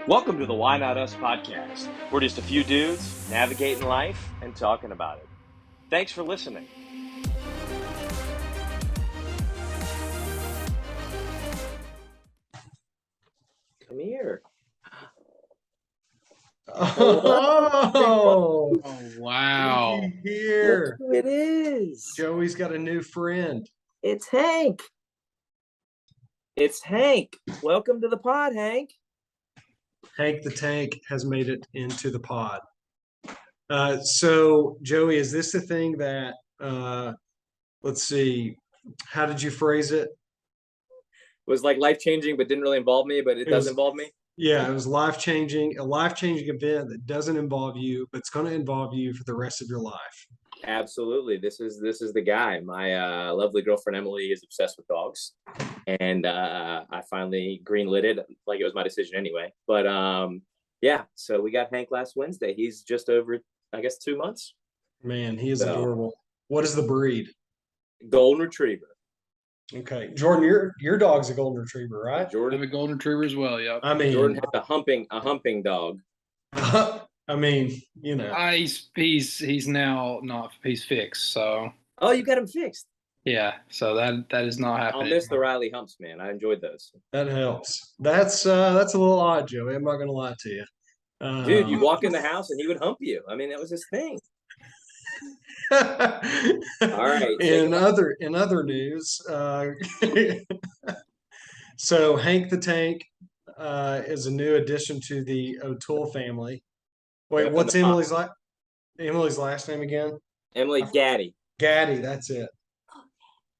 Welcome to the Why Not Us podcast. We're just a few dudes navigating life and talking about it. Thanks for listening. Come here. Oh, Wow. here. Look who it is. Joey's got a new friend. It's Hank. It's Hank. Welcome to the pod, Hank. Hank the Tank has made it into the pod. So, Joey, is this the thing that, let's see, how did you phrase it? It was like life-changing, but didn't really involve me, but it does involve me. Yeah, it was a life-changing event that doesn't involve you, but it's going to involve you for the rest of your life. Absolutely. This is the guy. My lovely girlfriend, Emily, is obsessed with dogs. And I finally greenlit it, like it was my decision anyway. But yeah, so we got Hank last Wednesday. He's just over, I guess, 2 months. Man, he is adorable. What is the breed? Golden Retriever. Okay. Jordan, your dog's a golden retriever, right? I Jordan, have a golden retriever as well. Yep. I mean, Jordan has a humping dog. I mean, you know. He's now not, he's fixed. So Oh, you got him fixed. yeah, so that is not I'll happening. miss the Riley humps, man. I enjoyed those. That helps. That's a little odd, Joey. I'm not gonna lie to you. Dude, you walk in the house and he would hump you. I mean, that was his thing. All right. In other news, so Hank the Tank is a new addition to the O'Toole family. Wait, Yep, what's Emily's last name again? Emily Gaddy. Gaddy, that's it.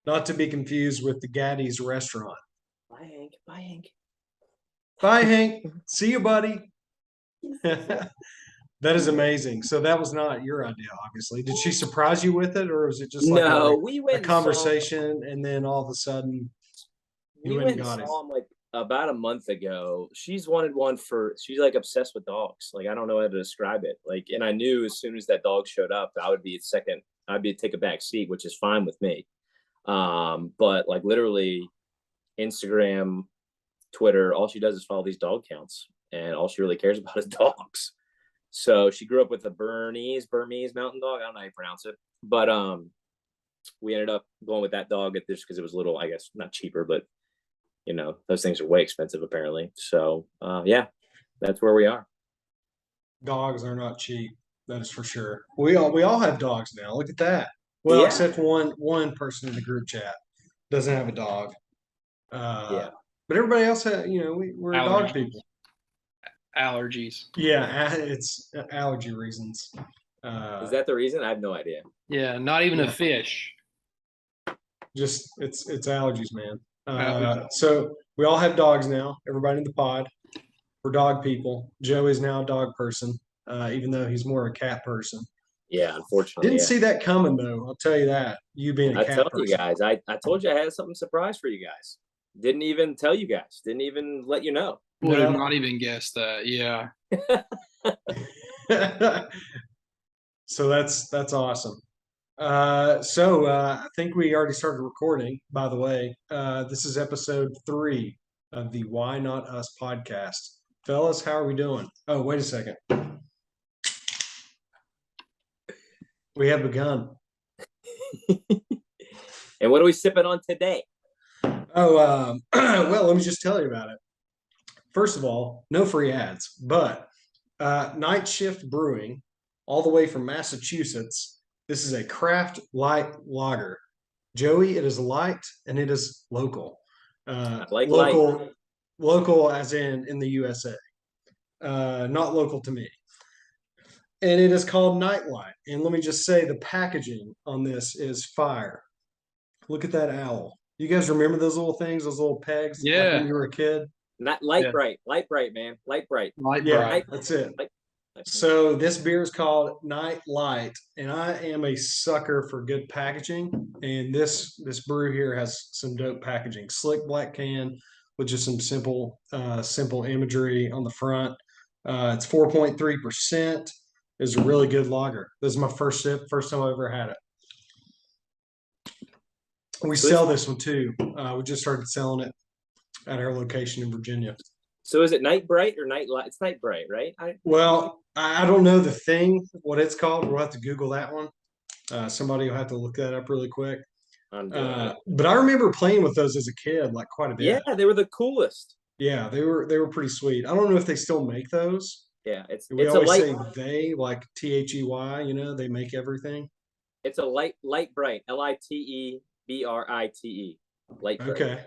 Not to be confused with the Gaddy's restaurant. Bye, Hank. Bye, Hank. Bye, Hank. See you, buddy. That is amazing. So that was not your idea, obviously. Did she surprise you with it, or was it just like we a went and conversation, and then all of a sudden we went and saw him like about a month ago. She's wanted one she's like obsessed with dogs. Like, I don't know how to describe it. Like, and I knew as soon as that dog showed up, I'd be take a back seat, which is fine with me. But like literally Instagram, Twitter, all she does is follow these dog counts, and all she really cares about is dogs. So she grew up with a Burmese mountain dog. I don't know how you pronounce it, but we ended up going with that dog at this because it was a little, I guess, not cheaper, but you know, those things are way expensive apparently. So yeah, that's where we are. Dogs are not cheap. That is for sure. We all have dogs now. Look at that. Well, Yeah. except one person in the group chat doesn't have a dog. Yeah. But everybody else has. You know, we're dog Allergies. people. Allergies. Yeah, it's allergy reasons. Is that the reason? I have no idea. Yeah, not even a fish. Just it's allergies, man. So we all have dogs now. Everybody in the pod, we're dog people. Joe is now a dog person, even though he's more of a cat person. Yeah, unfortunately. Didn't see that coming though. I'll tell you that. You being a cat told person. you guys. I told you I had something surprise for you guys. Didn't even tell you guys. Didn't even let you know. Would have No. not even guessed that. Yeah. So that's awesome. I think we already started recording, by the way. This is episode 3 of the Why Not Us podcast. Fellas, how are we doing? Oh, wait a second. We have begun. And what are we sipping on today? Oh, well, let me just tell you about it. First of all, no free ads, but Night Shift Brewing, all the way from Massachusetts. This is a craft light lager. Joey, it is light and it is local. Like local as in the USA. Not local to me. And it is called Nightlight. And let me just say the packaging on this is fire. Look at that owl. You guys remember those little things, those little pegs? Yeah. Like when you were a kid? Not light bright, man, light bright. Yeah, that's it. So this beer is called Night Light, and I am a sucker for good packaging. And this brew here has some dope packaging. Slick black can with just some simple imagery on the front. It's 4.3%. It's a really good lager. This is my first sip, first time I ever had it. We sell this one too. We just started selling it at our location in Virginia. So is it Night Bright or Night Light? It's Night Bright, right? I don't know what it's called. We'll have to Google that one. Somebody will have to look that up really quick. But I remember playing with those as a kid, like quite a bit. Yeah, they were the coolest. Yeah, they were pretty sweet. I don't know if they still make those. Yeah, we always say they, like THEY. They make everything. It's a light bright, LITEBRITE, light bright. Okay.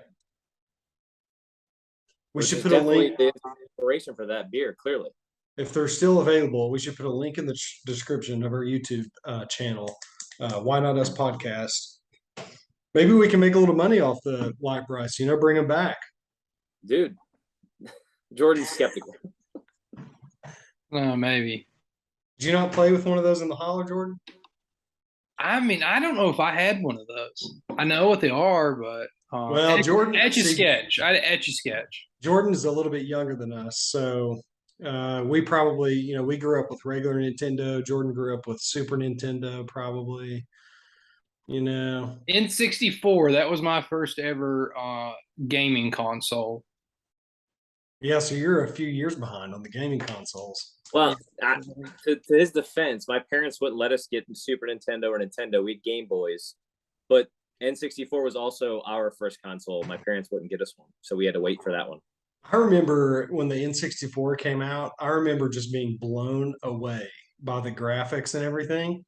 We should put a link. The inspiration for that beer, clearly. If they're still available, we should put a link in the description of our YouTube channel. Why Not Us podcast. Maybe we can make a little money off the light brights. Bring them back. Dude, Jordan's skeptical. Maybe. Did you not play with one of those in the holler, Jordan? I mean, I don't know if I had one of those. I know what they are, but Jordan, Etch-a-Sketch. I had Etch-a-Sketch. Jordan's a little bit younger than us, so we probably, we grew up with regular Nintendo. Jordan grew up with Super Nintendo, probably. N64. That was my first ever gaming console. Yeah, so you're a few years behind on the gaming consoles. Well, to his defense, my parents wouldn't let us get Super Nintendo or Nintendo. We had Game Boys, but N64 was also our first console. My parents wouldn't get us one, so we had to wait for that one. I remember when the N64 came out, I remember just being blown away by the graphics and everything.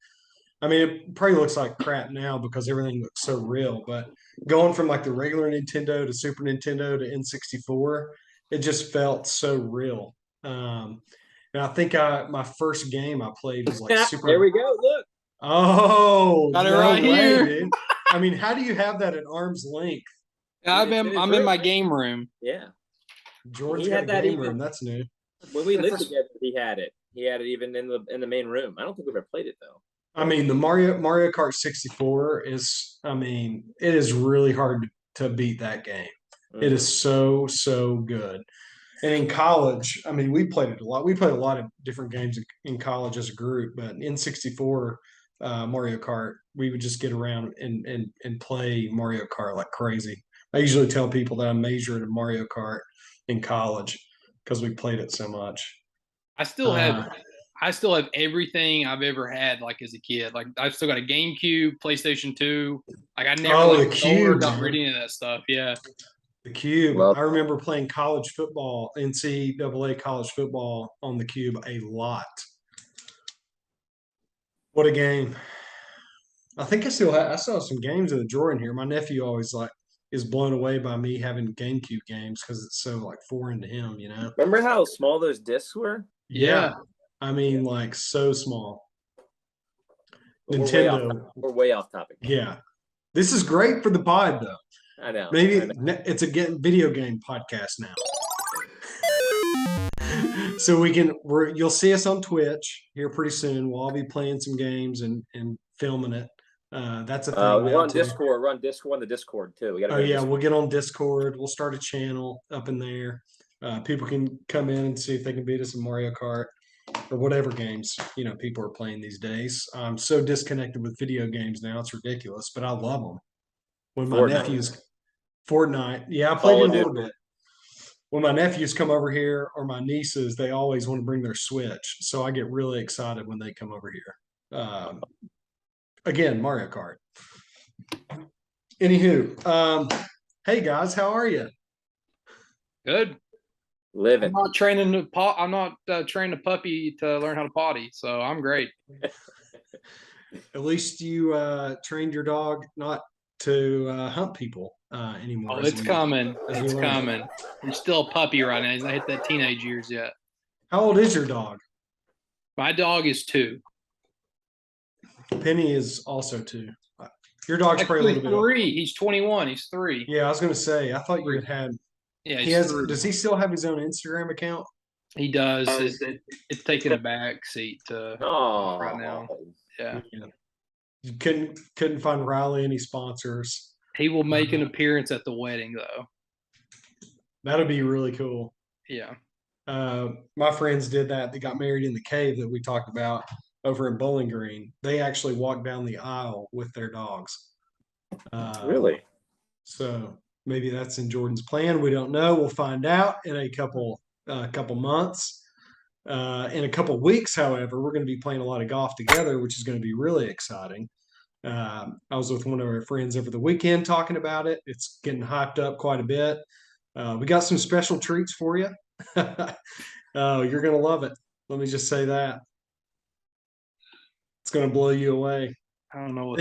I mean, it probably looks like crap now because everything looks so real, but going from like the regular Nintendo to Super Nintendo to N64, it just felt so real. And I think my first game I played was like Super. There we go. Look. Oh, got it right here, dude. I mean, how do you have that at arm's length? I'm in my game room. Yeah. Jordan's got a game room. That's new. When we lived together, he had it. He had it even in the main room. I don't think we've ever played it though. I mean, the Mario Kart 64 is. I mean, it is really hard to beat that game. Mm-hmm. It is so good. And in college, I mean, we played it a lot. We played a lot of different games in college as a group, but in N64, Mario Kart, we would just get around and play Mario Kart like crazy. I usually tell people that I'm majoring in Mario Kart in college because we played it so much. I still have everything I've ever had, like as a kid. Like I've still got a GameCube, PlayStation 2. Like I never got rid of any of that stuff. Yeah. The Cube. I remember playing college football, NCAA college football on the Cube a lot. What a game. I think I still have some games in the drawer in here. My nephew always is blown away by me having GameCube games because it's so like foreign to him, Remember how small those discs were? Yeah. I mean, like so small. Nintendo. We're way off topic. Yeah. This is great for the pod though. I know. Maybe it's a video game podcast now. So you'll see us on Twitch here pretty soon. We'll all be playing some games and filming it. That's a thing. We're on Discord. We're on Discord on the Discord too. We'll get on Discord. We'll start a channel up in there. People can come in and see if they can beat us in Mario Kart or whatever games people are playing these days. I'm so disconnected with video games now; it's ridiculous. But I love them. When my nephews. Fortnite. Yeah, I played it a little bit. When my nephews come over here or my nieces, they always want to bring their Switch. So I get really excited when they come over here. Again, Mario Kart. Anywho, hey guys, how are you? Good. Living. I'm not training a puppy to learn how to potty, so I'm great. At least you trained your dog not to hunt people anymore. Oh, it's coming. It's coming. He's still a puppy right now. He's not hit that teenage years yet. How old is your dog? My dog is 2. Penny is also 2. Your dog's probably a little bit 3. He's 21. He's 3. Yeah, I was going to say. I thought you had. Yeah, does he still have his own Instagram account? He does. It's taking a back seat right now. Yeah. You couldn't find Riley any sponsors. He will make an appearance at the wedding, though. That'll be really cool. Yeah. My friends did that. They got married in the cave that we talked about over in Bowling Green. They actually walked down the aisle with their dogs. Really? So maybe that's in Jordan's plan. We don't know. We'll find out in a couple a couple months. In a couple weeks, however, we're going to be playing a lot of golf together, which is going to be really exciting. I was with one of our friends over the weekend talking about it. It's getting hyped up quite a bit. We got some special treats for you. You're going to love it. Let me just say that. It's going to blow you away. I don't know what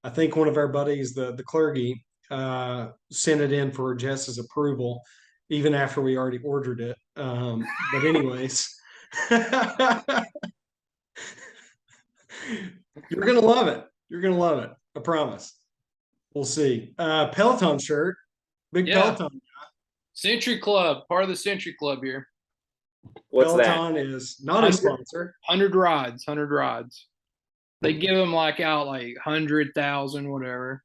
I think one of our buddies, the clergy, sent it in for Jess's approval, even after we already ordered it. But anyways, you're gonna love it. You're gonna love it. I promise. We'll see. Peloton shirt, big Peloton. Century Club, part of the Century Club here. What's Peloton that? Is not a sponsor. 100 rides. They give them like out like 100,000, whatever.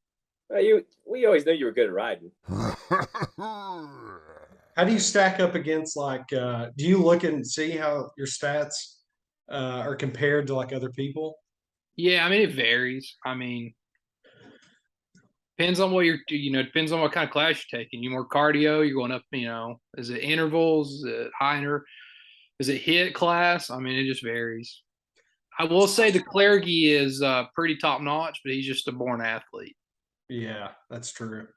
We always knew you were good at riding. How do you stack up against like? Do you look and see how your stats are compared to like other people? Yeah, I mean it varies. I mean, depends on what depends on what kind of class you're taking. You more cardio, you're going up. Is it intervals? Is it higher? Is it HIIT class? I mean, it just varies. I will say the clergy is pretty top notch, but he's just a born athlete. Yeah, that's true.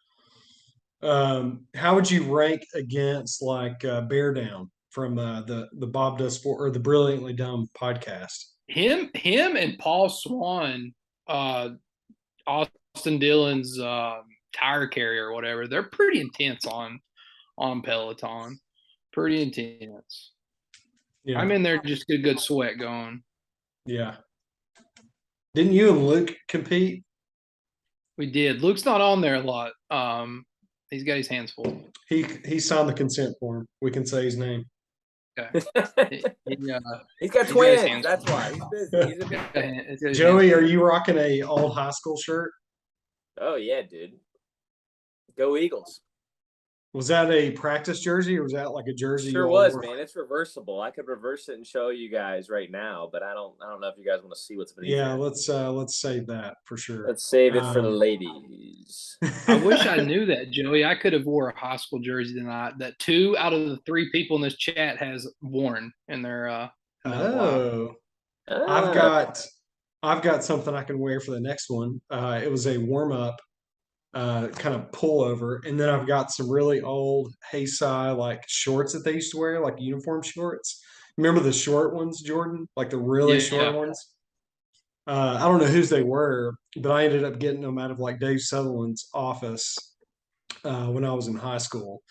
How would you rank against like Bear Down from the Bob Does Sport or the Brilliantly Dumb podcast? Him and Paul Swan, Austin Dillon's tire carrier or whatever, they're pretty intense on Peloton. Pretty intense. Yeah. I'm in there just get a good sweat going. Yeah. Didn't you and Luke compete? We did. Luke's not on there a lot. He's got his hands full. He signed the consent form. We can say his name. Okay. He's got twins. That's why he's busy. Joey, are you rocking a old high school shirt? Oh yeah, dude. Go Eagles. Was that a practice jersey or was that like a jersey? Sure was, man. It's reversible. I could reverse it and show you guys right now, but I don't know if you guys want to see what's beneath. Yeah, let's save that for sure. Let's save it for the ladies. I wish I knew that, Joey. I could have wore a high school jersey tonight that 2 out of the 3 people in this chat has worn in their I've got something I can wear for the next one. It was a warm-up kind of pullover, and then I've got some really old Heisei like shorts that they used to wear, like uniform shorts. Remember the short ones, Jordan? Like the really short ones? I don't know whose they were, but I ended up getting them out of like Dave Sutherland's office when I was in high school.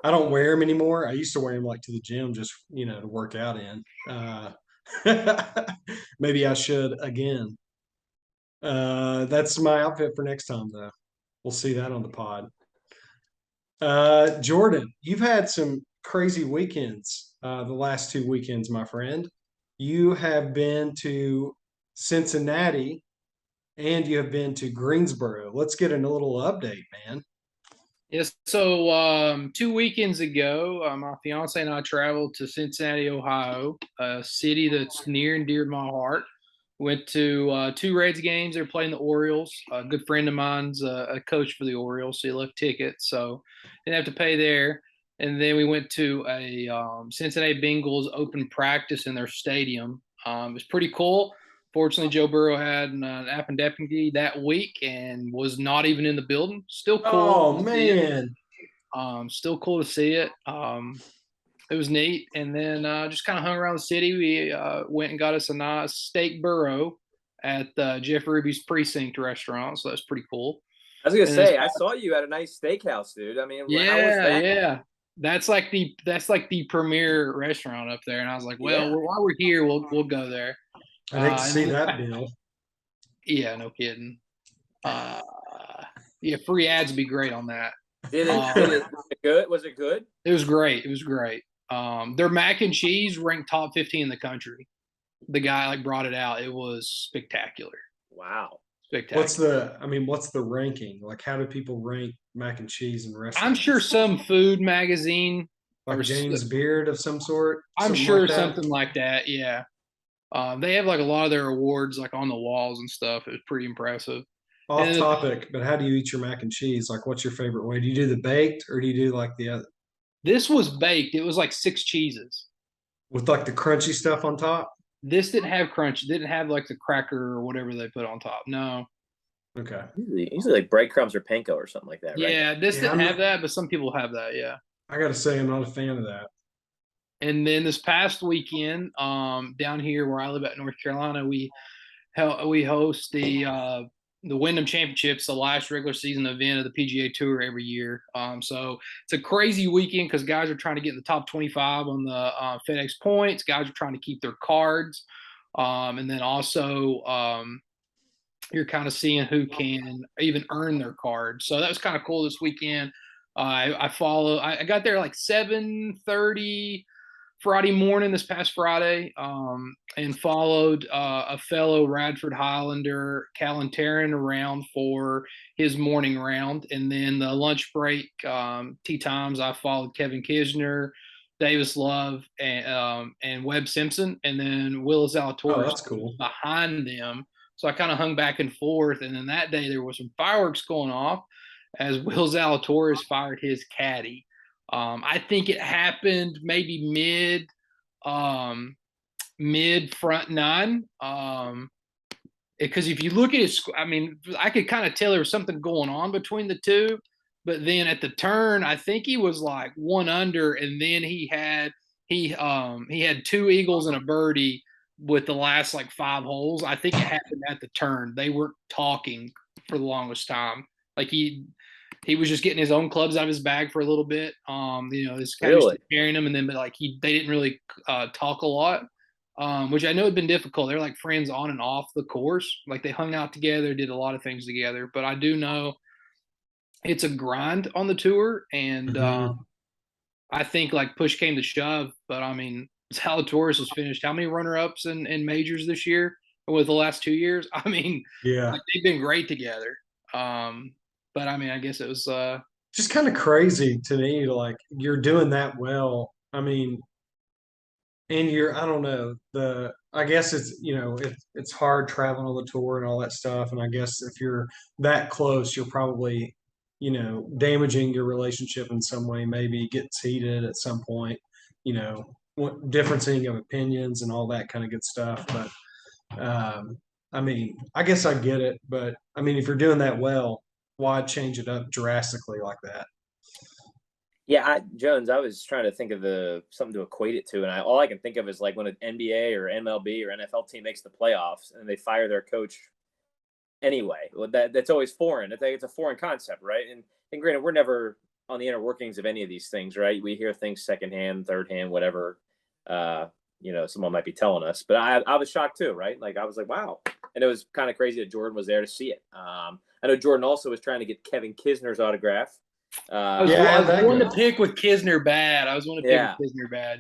I don't wear them anymore. I used to wear them like to the gym just, to work out in. Maybe I should again. That's my outfit for next time, though. We'll see that on the pod. Jordan, you've had some crazy weekends the last 2 weekends, my friend. You have been to Cincinnati and you have been to Greensboro. Let's get a little update, man. Yes. So 2 weekends ago, my fiance and I traveled to Cincinnati, Ohio, a city that's near and dear to my heart. Went to 2 Reds games. They're playing the Orioles. A good friend of mine's a coach for the Orioles, so he left tickets, so didn't have to pay there. And then we went to a Cincinnati Bengals open practice in their stadium. It was pretty cool. Fortunately, Joe Burrow had an appendectomy that week and was not even in the building. Still cool. Oh, man. Still cool to see it. It was neat. And then just kind of hung around the city. We went and got us a nice steak burro at Jeff Ruby's Precinct restaurant. So that's pretty cool. I was going to say, I saw you at a nice steakhouse, dude. I mean, how was that? Yeah. That's like the premier restaurant up there. And I was like, well, while we're here, we'll go there. I didn't see that deal. Yeah, no kidding. Free ads would be great on that. Did it good? Was it good? It was great. Their mac and cheese ranked top 15 in the country. The guy brought it out. It was spectacular. Wow. Spectacular. What's the ranking? Like, how do people rank mac and cheese in restaurants? I'm sure some food magazine. Like James Beard of some sort? I'm sure something like that, yeah. They have a lot of their awards on the walls and stuff. It was pretty impressive. Off topic, but how do you eat your mac and cheese? What's your favorite way? Do you do the baked or do you do the other? This was baked. It was like 6 cheeses. With like the crunchy stuff on top? This didn't have crunch. It didn't have like the cracker or whatever they put on top. No. Okay. Usually like breadcrumbs or panko or something like that, right? Yeah, this didn't have that, but some people have that, yeah. I got to say, I'm not a fan of that. And then this past weekend, down here where I live at North Carolina, we host the Wyndham Championships, the last regular season event of the PGA Tour every year. So it's a crazy weekend because guys are trying to get in the top 25 on the FedEx points. Guys are trying to keep their cards, and then also you're kind of seeing who can even earn their cards. So that was kind of cool this weekend. I got there like 7:30 Friday morning, this past Friday, and followed a fellow Radford Highlander, Callan Tarrant, around for his morning round. And then the lunch break, tee times, I followed Kevin Kisner, Davis Love, and Webb Simpson, and then Will Zalatoris that's cool. behind them. So I kind of hung back and forth. And then that day there was some fireworks going off as Will Zalatoris fired his caddy. I think it happened maybe mid front nine. Because if you look at his, I mean, I could kind of tell there was something going on between the two. But then at the turn, I think he was like 1 under, and then he had 2 eagles and a birdie with the last like 5 holes. I think it happened at the turn. They weren't talking for the longest time. Like he was just getting his own clubs out of his bag for a little bit. This guy was carrying them, and then they didn't really talk a lot, which I know had been difficult. They're like friends on and off the course. Like they hung out together, did a lot of things together. But I do know it's a grind on the tour, and I think like push came to shove. But I mean, Zalatoris has finished how many runner-ups in majors this year with the last 2 years? I mean, yeah, they've been great together. But I mean, I guess it was just kind of crazy to me. Like you're doing that well. I mean, and I don't know, I guess it's, it's hard traveling on the tour and all that stuff. And I guess if you're that close, you're probably, damaging your relationship in some way, maybe gets heated at some point, differencing of opinions and all that kind of good stuff. But, I mean, I guess I get it, but I mean, if you're doing that well, why change it up drastically like that? Yeah, Jones, I was trying to think of something to equate it to, and all I can think of is like when an NBA or MLB or NFL team makes the playoffs and they fire their coach anyway. Well, that's always foreign. I think it's a foreign concept, right? And granted, we're never on the inner workings of any of these things, right? We hear things secondhand, thirdhand, whatever. Someone might be telling us, but I was shocked too, right? Like I was like, wow, and it was kind of crazy that Jordan was there to see it. I know Jordan also was trying to get Kevin Kisner's autograph. I was one to pick with Kisner bad.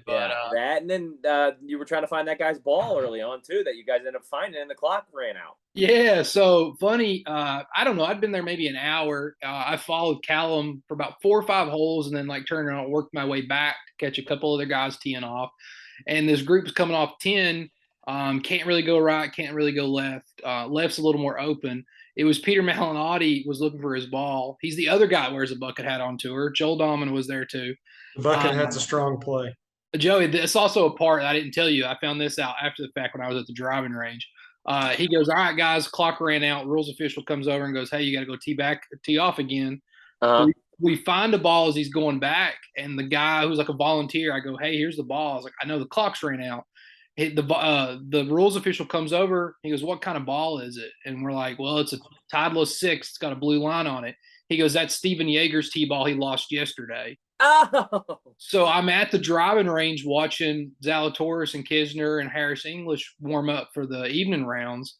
But that, and then you were trying to find that guy's ball early on too, that you guys ended up finding, and the clock ran out. Yeah, so funny. I don't know. I'd been there maybe an hour. I followed Callum for about 4 or 5 holes, and then like turned around and worked my way back to catch a couple other guys teeing off. And this group was coming off 10. Can't really go right, can't really go left. Left's a little more open. It was Peter Malinotti was looking for his ball. He's the other guy that wears a bucket hat on tour. Joel Dahman was there too. The bucket hat's a strong play. Joey, it's also a part I didn't tell you. I found this out after the fact when I was at the driving range. He goes, all right, guys, clock ran out. Rules official comes over and goes, hey, you got to go tee off again. We find the ball as he's going back, and the guy who's like a volunteer, I go, hey, here's the ball. I was like, I know the clock's ran out. The rules official comes over. He goes, what kind of ball is it? And we're like, well, it's a Titleist 6. It's got a blue line on it. He goes, that's Steven Yeager's tee ball he lost yesterday. Oh. So I'm at the driving range watching Zalatoris and Kisner and Harris English warm up for the evening rounds.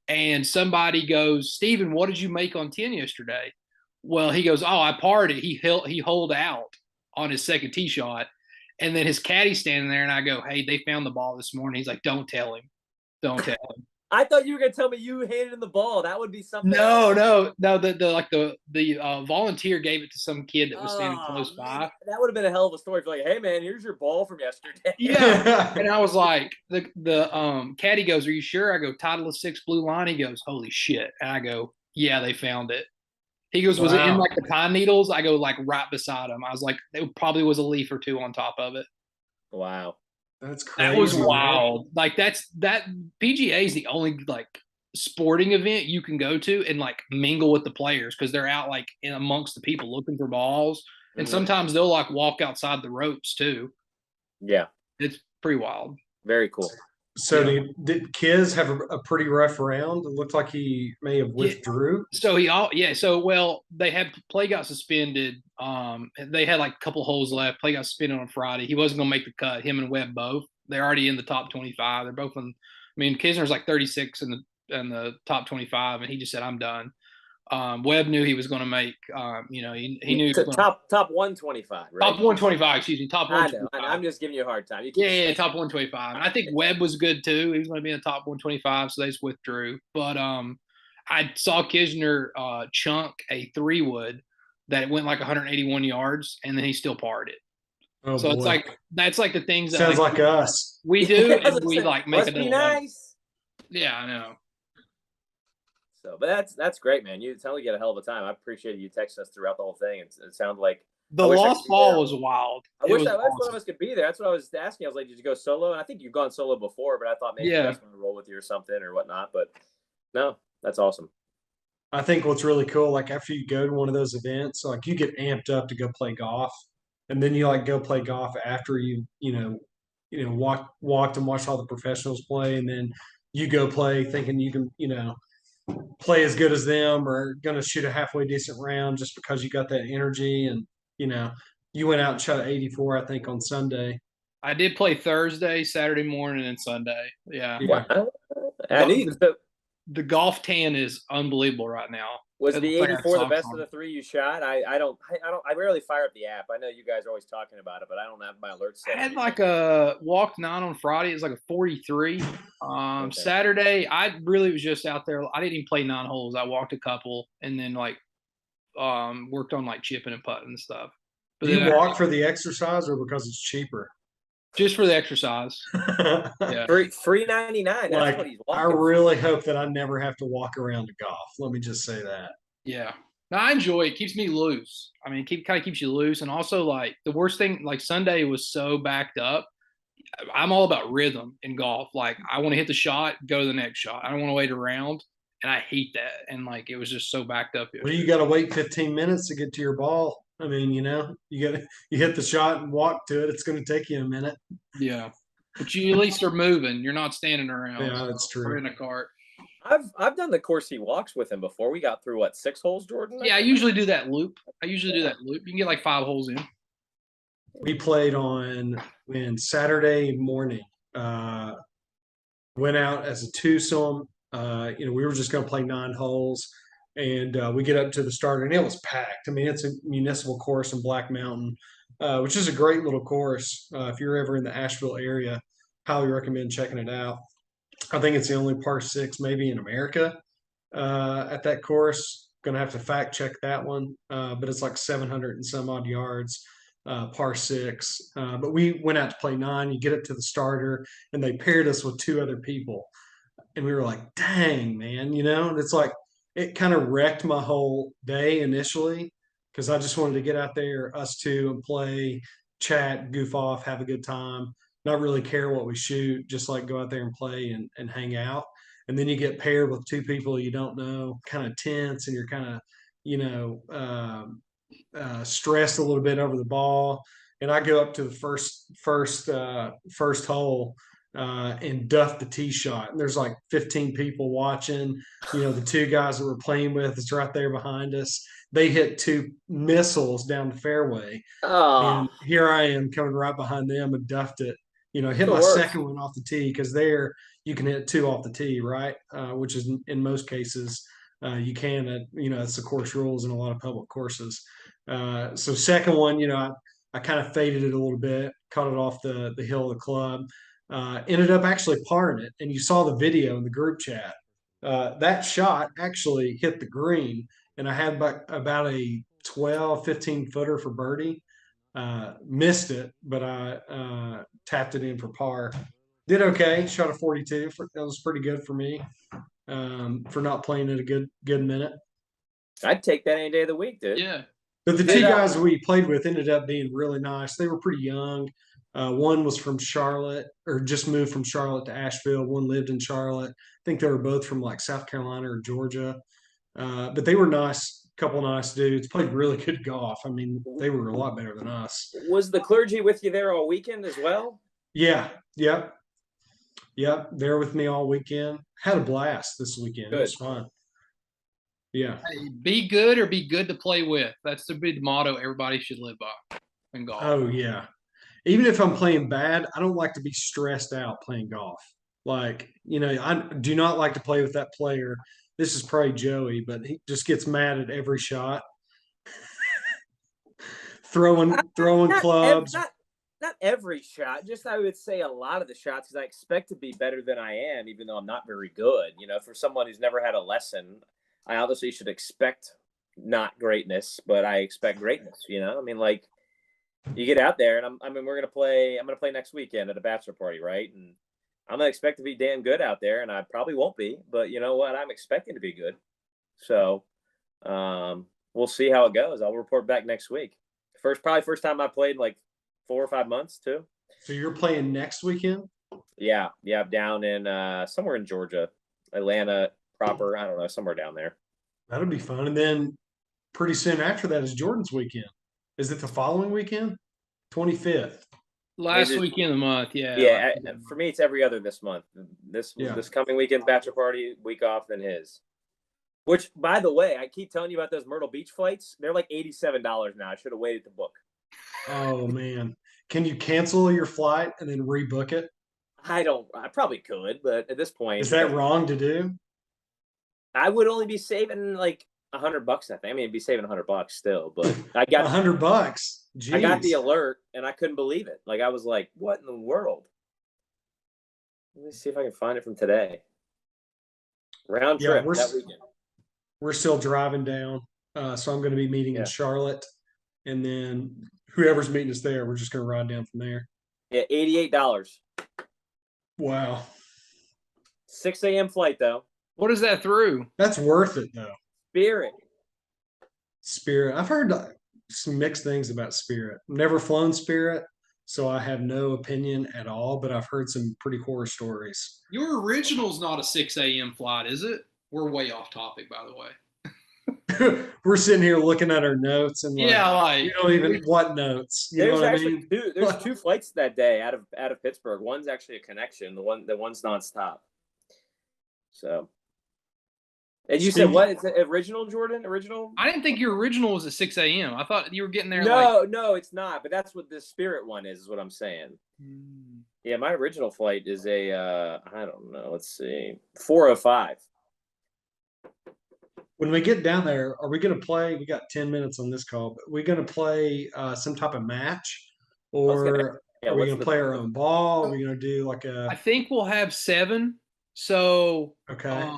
And somebody goes, Steven, what did you make on 10 yesterday? Well, he goes, oh, I parred it. He holed out on his second tee shot. And then his caddy standing there, and I go, hey, they found the ball this morning. He's like, don't tell him. Don't tell him. I thought you were going to tell me you handed him the ball. That would be something. No. The volunteer gave it to some kid that was standing close by. That would have been a hell of a story. For like, hey, man, here's your ball from yesterday. Yeah. And I was like, the caddy goes, are you sure? I go, Titleist 6 blue line. He goes, holy shit. And I go, yeah, they found it. He goes, was it in like the pine needles? I go like right beside him. I was like, it probably was a leaf or two on top of it. Wow. That's crazy. That was wild. Like that PGA is the only like sporting event you can go to and like mingle with the players because they're out like in amongst the people looking for balls. And sometimes they'll like walk outside the ropes too. Yeah. It's pretty wild. Very cool. So did Kiz have a pretty rough round? It looked like he may have withdrew. So they had play got suspended. They had like a couple holes left. Play got suspended on Friday. He wasn't gonna make the cut. Him and Webb both. They're already in the top 25. They're both in. I mean, Kisner's like 36 in the top 25, and he just said, "I'm done." Webb knew he was going to make. He knew he was top 125. Right? Top 125. Excuse me, top 125. I know. I'm just giving you a hard time. Top 125. And I think Webb was good too. He was going to be in the top 125, so they just withdrew. But I saw Kisner chunk a 3-wood that went like 181 yards, and then he still parred it. Oh, so boy. it's like that's like the things that sounds like us. We do, and we like make it nice. Yeah, I know. So, but that's great, man. You totally get a hell of a time. I appreciate you texting us throughout the whole thing. It sounds like the lost ball was wild. I wish one of us could be there. That's what I was asking. I was like, did you go solo? And I think you've gone solo before, but I thought maybe you guys want to roll with you or something or whatnot. But no, that's awesome. I think what's really cool, like after you go to one of those events, like you get amped up to go play golf, and then you like go play golf after you walked and watched all the professionals play, and then you go play thinking you can play as good as them or going to shoot a halfway decent round just because you got that energy. And you went out and shot 84, I think, on Sunday. I did play Thursday, Saturday morning, and Sunday. Yeah. Wow. The golf tan is unbelievable right now. Was the 84 the best of the three you shot? I rarely fire up the app. I know you guys are always talking about it, but I don't have my alerts set. I had like a walked 9 on Friday. It was like a 43. Okay. Saturday, I really was just out there. I didn't even play 9 holes. I walked a couple and then like worked on like chipping and putting and stuff. But do you walk for the exercise or because it's cheaper? Just for the exercise. Yeah. $3.99. That's like, what he's walking. I really hope that I never have to walk around to golf. Let me just say that. Yeah. No, I enjoy it. It keeps me loose. I mean, it kind of keeps you loose. And also, like, the worst thing, like Sunday was so backed up. I'm all about rhythm in golf. Like, I want to hit the shot, go to the next shot. I don't want to wait around. And I hate that. And, like, it was just so backed up. Well, you got to wait 15 minutes to get to your ball. I mean, you hit the shot and walk to it. It's going to take you a minute. Yeah, but you at least are moving. You're not standing around. Yeah, that's true. Or in a cart. I've done the course he walks with him before. We got through 6 holes, Jordan? Yeah, I usually do that loop. You can get like 5 holes in. We played on Saturday morning. Went out as a twosome. We were just going to play 9 holes. And we get up to the starter, and it was packed. I mean, it's a municipal course in Black Mountain, which is a great little course. If you're ever in the Asheville area, highly recommend checking it out. I think it's the only par 6 maybe in America at that course. Going to have to fact check that one, but it's like 700 and some odd yards, par 6. But we went out to play 9. You get up to the starter, and they paired us with 2 other people. And we were like, dang, man, and it's like, it kind of wrecked my whole day initially because I just wanted to get out there, us 2, and play, chat, goof off, have a good time, not really care what we shoot, just like go out there and play and hang out. And then you get paired with 2 people you don't know, kind of tense, and you're kind of, stressed a little bit over the ball. And I go up to the first hole and duff the tee shot. And there's like 15 people watching. The 2 guys that we're playing with is right there behind us. They hit 2 missiles down the fairway. And here I am coming right behind them and duffed it. Hit my second one off the tee because there you can hit 2 off the tee, right? Which is in most cases you can. It's the course rules in a lot of public courses. So second one, I kind of faded it a little bit, caught it off the hill of the club. Ended up actually parring it, and you saw the video in the group chat. That shot actually hit the green, and I had about a 12, 15 footer for birdie. Missed it, but I tapped it in for par. Did okay, shot a 42. That was pretty good for me for not playing it a good minute. I'd take that any day of the week, dude. Yeah. But the two guys we played with ended up being really nice. They were pretty young. One was from Charlotte, or just moved from Charlotte to Asheville. One lived in Charlotte. I think they were both from like South Carolina or Georgia. But they were nice, couple nice dudes. Played really good golf. I mean, they were a lot better than us. Was the clergy with you there all weekend as well? Yeah. Yep. Yep. They're with me all weekend. Had a blast this weekend. Good. It was fun. Yeah. Hey, be good or be good to play with. That's the big motto everybody should live by in golf. Oh, yeah. Even if I'm playing bad, I don't like to be stressed out playing golf. Like, I do not like to play with that player. This is probably Joey, but he just gets mad at every shot. throwing clubs. Not every shot, just I would say a lot of the shots, because I expect to be better than I am, even though I'm not very good. For someone who's never had a lesson, I obviously should expect not greatness, but I expect greatness. I mean, like, you get out there, and I'm gonna play next weekend at a bachelor party, right? And I'm gonna expect to be damn good out there, and I probably won't be, but you know what? I'm expecting to be good. So, we'll see how it goes. I'll report back next week. Probably first time I played in like 4 or 5 months too. So you're playing next weekend? Yeah, down in somewhere in Georgia, Atlanta proper. I don't know, somewhere down there. That'll be fun. And then pretty soon after that is Jordan's weekend. Is it the following weekend? 25th. Last weekend of the month, yeah. Yeah, for me, it's every other this month. This coming weekend's bachelor party, week off, then his. Which, by the way, I keep telling you about those Myrtle Beach flights. They're like $87 now. I should have waited to book. Oh, man. Can you cancel your flight and then rebook it? I probably could, but at this point. Is that wrong to do? I would only be saving like $100, I think. I mean, I'd be saving $100 still, but I got $100. Jeez. I got the alert and I couldn't believe it. Like, I was like, what in the world? Let me see if I can find it from today. Round trip that weekend. We're still driving down. So I'm going to be meeting in Charlotte, and then whoever's meeting us there, we're just going to ride down from there. Yeah, $88. Wow. 6 a.m. flight, though. What is that through? That's worth it, though. Spirit. I've heard some mixed things about Spirit. Never flown Spirit, so I have no opinion at all, but I've heard some pretty horror stories. Your original's not a 6 a.m. flight, is it? We're way off topic, by the way. We're sitting here looking at our notes and you don't even what notes. There's actually two flights that day out of Pittsburgh. One's actually a connection. The one's nonstop. So, and you said what? It's original, Jordan? Original? I didn't think your original was at 6 a.m. I thought you were getting there. No, it's not. But that's what the Spirit one is what I'm saying. Yeah, my original flight is a I don't know. Let's see, 4:05. When we get down there, are we going to play? We got 10 minutes on this call, but we're going to play some type of match, or are we going to play our own ball? Are we going to do like a? I think we'll have 7. So okay.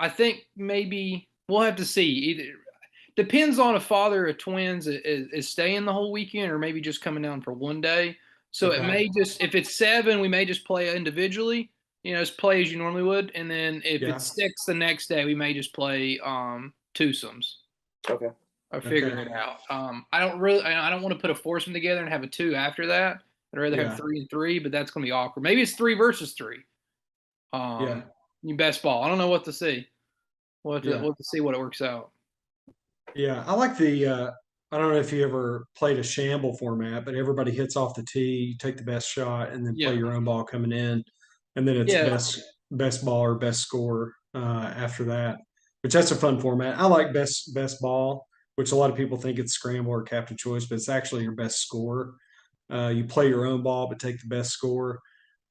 I think maybe we'll have to see. Either depends on if father of twins is staying the whole weekend or maybe just coming down for one day. So it may just, if it's 7, we may just play individually. Just play as you normally would, and then if it's 6 the next day, we may just play twosomes. Okay. Or figuring it out. I don't want to put a foursome together and have a 2 after that. I'd rather have 3 and 3, but that's going to be awkward. Maybe it's 3 versus 3. You best ball. I don't know what to see. We'll have to see what it works out. Yeah, I like the. I don't know if you ever played a shamble format, but everybody hits off the tee, you take the best shot, and then play your own ball coming in. And then it's best ball or best score after that, which that's a fun format. I like best ball, which a lot of people think it's scramble or captain choice, but it's actually your best score. You play your own ball, but take the best score.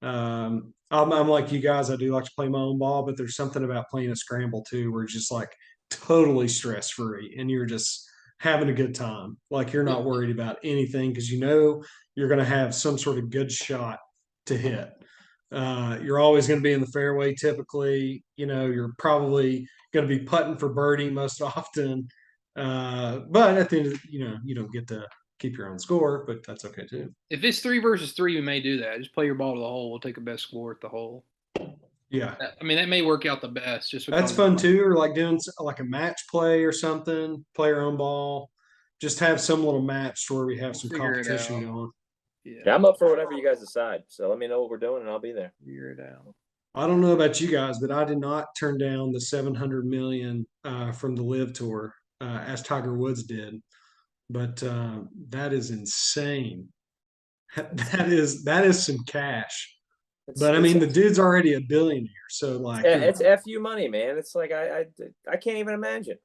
I'm like you guys. I do like to play my own ball, but there's something about playing a scramble too, where it's just like totally stress free, and you're just having a good time. Like you're not worried about anything because you're going to have some sort of good shot to hit. You're always going to be in the fairway. Typically, you're probably going to be putting for birdie most often. But at the end, you don't get to keep your own score, but that's okay too. If it's 3 versus 3, we may do that. Just play your ball to the hole. We'll take a best score at the hole. Yeah. I mean, that may work out the best just That's because fun too. Or like doing like a match play or something, play your own ball. Just have some little match where we have we'll some figure it competition out. going. Yeah, I'm up for whatever you guys decide. So let me know what we're doing and I'll be there. Figure it out. I don't know about you guys, but I did not turn down the 700 million from the LIV Tour as Tiger Woods did. But that is insane. That is some cash. But I mean, the dude's already a billionaire, so like, it's FU money, man. It's like I can't even imagine.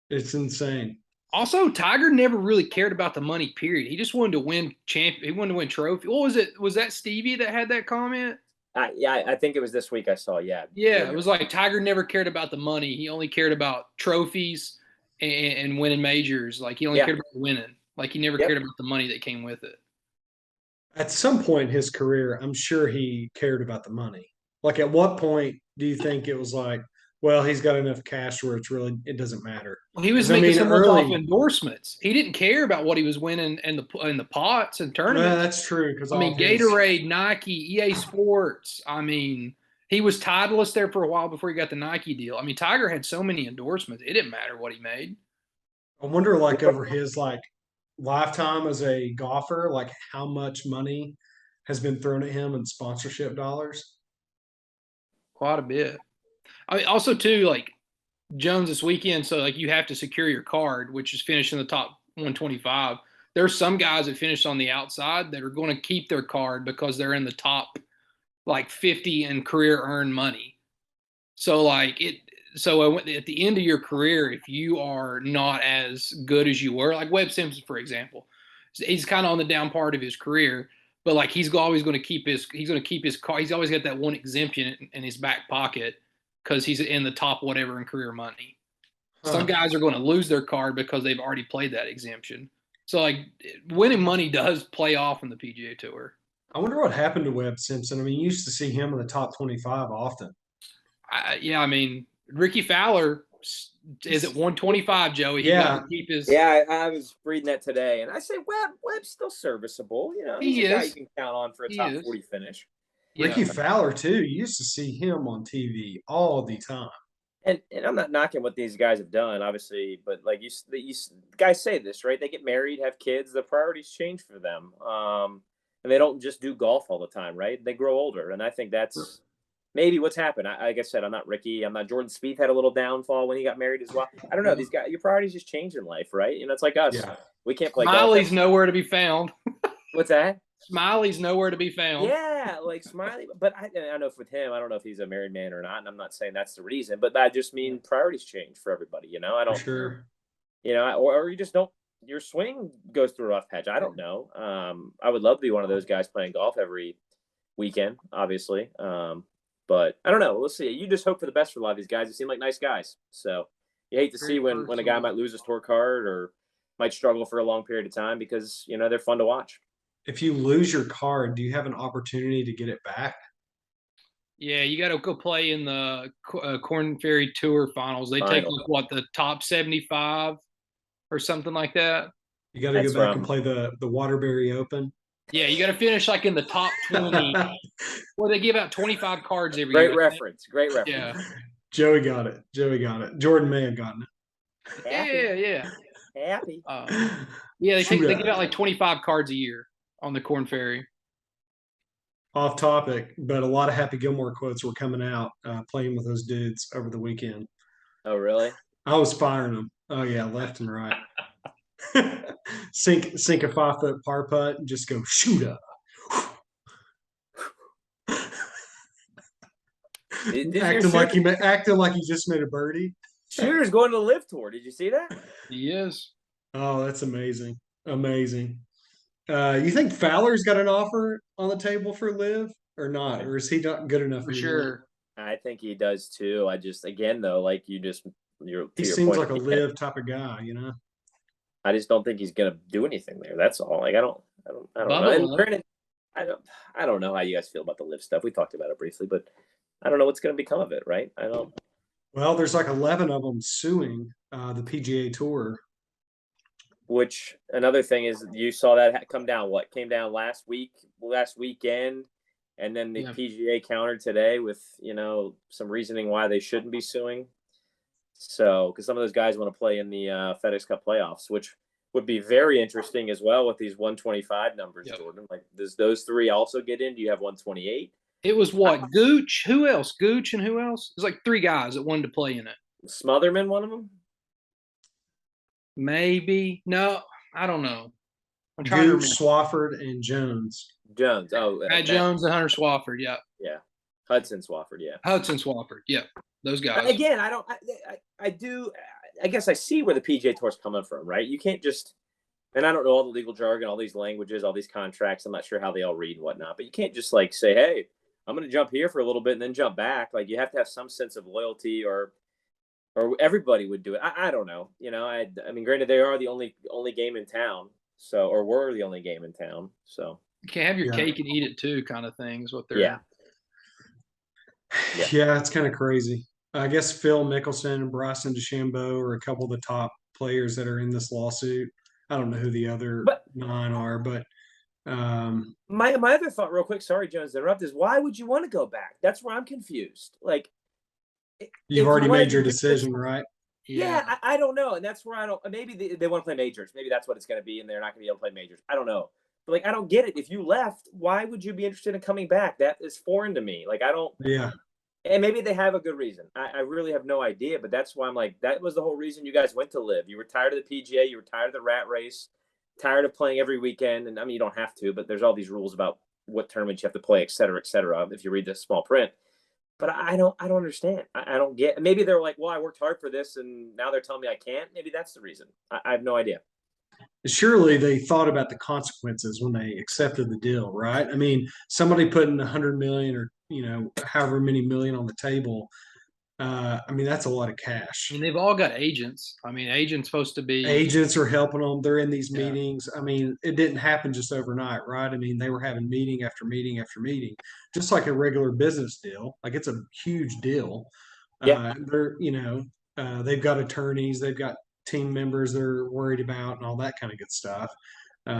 It's insane. Also, Tiger never really cared about the money, period. He just wanted to win He wanted to win trophy. What was it? Was that Stevie that had that comment? Yeah, I think it was this week I saw. Yeah. Yeah, it was like Tiger never cared about the money. He only cared about trophies and winning majors. Like he only cared about winning. Like he never cared about the money that came with it. At some point in his career, I'm sure he cared about the money. Like, at what point do you think it was like, well, he's got enough cash where it doesn't matter? Well, he was making so much off endorsements. He didn't care about what he was winning in the pots and tournaments. Well, that's true. Because I mean, Gatorade, Nike, EA Sports. I mean, he was Titleist there for a while before he got the Nike deal. I mean, Tiger had so many endorsements; it didn't matter what he made. I wonder, like, over his like lifetime as a golfer, like how much money has been thrown at him in sponsorship dollars. Quite a bit. I mean, also too, like Jones this weekend, so like you have to secure your card, which is finished in the top 125. There's some guys that finish on the outside that are going to keep their card because they're in the top like 50 in career earned money. So like so at the end of your career, if you are not as good as you were, like Webb Simpson, for example, he's kind of on the down part of his career, but like he's always going to keep his car. He's always got that one exemption in his back pocket because he's in the top whatever in career money. Some guys are going to lose their card because they've already played that exemption. So like winning money does play off in the PGA Tour. I wonder what happened to Webb Simpson. I mean, you used to see him in the top 25 often. Yeah, I mean, Ricky Fowler is at 125, Joey. Yeah. I was reading that today, and I say Webb's still serviceable. You know, he's a guy you can count on for a top 40 finish. Ricky Fowler, too. You used to see him on TV all the time. And I'm not knocking what these guys have done, obviously, but like you guys say this, right? They get married, have kids, the priorities change for them. And they don't just do golf all the time, right? They grow older. And I think that's maybe what's happened. Like I said, I'm not Ricky. I'm not Jordan Spieth had a little downfall when he got married as well. I don't know. These guys, your priorities just change in life, right? You know, it's like us. Yeah. We can't play Smiley's golf. nowhere to be found. What's that? Smiley's nowhere to be found. Yeah, like Smiley. But I know with him, I don't know if he's a married man or not. And I'm not saying that's the reason, but I just mean priorities change for everybody. You know, I don't. Sure. You know, or you just don't. Your swing goes through a rough patch. I don't know. I would love to be one of those guys playing golf every weekend, obviously. But I don't know. We'll see. You just hope for the best for a lot of these guys. They seem like nice guys. So you hate to see when a guy might lose his tour card or might struggle for a long period of time because, you know, they're fun to watch. If you lose your card, do you have an opportunity to get it back? Yeah, you got to go play in the Corn Ferry Tour finals. They take like the top 75 or something like that. You got to go back and play the Waterbury Open. Yeah, you got to finish like in the top 20. Well, they give out 25 cards every year. Great reference. Yeah. Joey got it. Jordan may have gotten it. Yeah. Happy. Yeah, they give out like 25 cards a year on the Corn Ferry. Off topic, but a lot of Happy Gilmore quotes were coming out playing with those dudes over the weekend. Oh, really? I was firing them. Oh, yeah, left and right. sink a 5-foot par putt and just go shoot up. acting like he just made a birdie. Shooter's going to the LIV Tour. Did you see that? He is. Oh, that's amazing. You think Fowler's got an offer on the table for LIV or not? Or is he not good enough? For sure. I think he does too. I just, again, though, like he seems like a LIV type of guy, you know? I just don't think he's going to do anything there. That's all. Like, I don't know. And granted, I don't know how you guys feel about the LIV stuff. We talked about it briefly, but I don't know what's going to become of it, right? I don't. Well, there's like 11 of them suing the PGA Tour. Which another thing is you saw that come down. What came down last weekend? And then the PGA countered today with, some reasoning why they shouldn't be suing. So, because some of those guys want to play in the FedEx Cup playoffs, which would be very interesting as well with these 125 numbers, Jordan. Like, does those three also get in? Do you have 128? It was what? Gooch? Who else? Gooch and who else? There's like three guys that wanted to play in it. Smotherman, one of them? Maybe. No, I don't know. I'm trying to remember. Swafford, and Jones. Oh, Matt Jones and Hunter Swafford. Yeah. Yeah. Hudson Swafford. Yeah. Hudson Swafford. Yeah. Those guys. Again, I guess I see where the PGA Tour's coming from, right? You can't just, and I don't know all the legal jargon, all these languages, all these contracts. I'm not sure how they all read and whatnot, but you can't just like say, hey, I'm going to jump here for a little bit and then jump back. Like, you have to have some sense of loyalty, or everybody would do it. I don't know. I mean, granted, they are the only game in town. So, or were the only game in town. So you can't have your cake and eat it too, kind of thing is what they're. Yeah, it's kind of crazy. I guess Phil Mickelson and Bryson DeChambeau are a couple of the top players that are in this lawsuit. I don't know who the other 9 are, but my other thought, real quick, sorry, Jones, to interrupt, is why would you want to go back? That's where I'm confused. Like, you've already made your decision, right? Yeah, I don't know, and that's where I don't. Maybe they want to play majors. Maybe that's what it's going to be, and they're not going to be able to play majors. I don't know, but like, I don't get it. If you left, why would you be interested in coming back? That is foreign to me. Like, I don't. Yeah. And maybe they have a good reason. I really have no idea, but that's why I'm like, that was the whole reason you guys went to LIV. You were tired of the PGA. You were tired of the rat race. Tired of playing every weekend. And I mean, you don't have to, but there's all these rules about what tournaments you have to play, et cetera, if you read the small print. But I don't understand. I don't get. Maybe they're like, well, I worked hard for this, and now they're telling me I can't. Maybe that's the reason. I have no idea. Surely they thought about the consequences when they accepted the deal, right? I mean, somebody putting 100 million or however many million on the table. I mean, that's a lot of cash. I mean, they've all got agents. I mean, agents are helping them. They're in these meetings. I mean, it didn't happen just overnight, right? I mean, they were having meeting after meeting after meeting, just like a regular business deal. Like, it's a huge deal. They're, they've got attorneys, they've got team members they're worried about and all that kind of good stuff.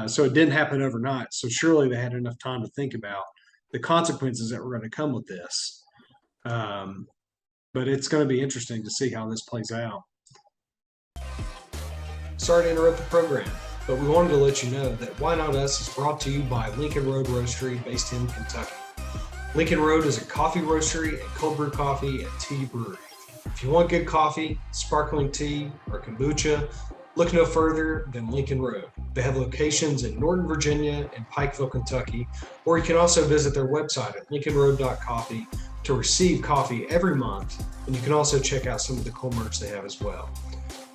So it didn't happen overnight. So surely they had enough time to think about the consequences that were going to come with this. But it's going to be interesting to see how this plays out. Sorry to interrupt the program, but we wanted to let you know that Why Not Us is brought to you by Lincoln Road Roastery based in Kentucky. Lincoln Road is a coffee roastery and cold brew coffee and tea brewery. If you want good coffee, sparkling tea, or kombucha, look no further than Lincoln Road. They have locations in Norton, Virginia, and Pikeville, Kentucky, or you can also visit their website at lincolnroad.coffee to receive coffee every month, and you can also check out some of the cool merch they have as well.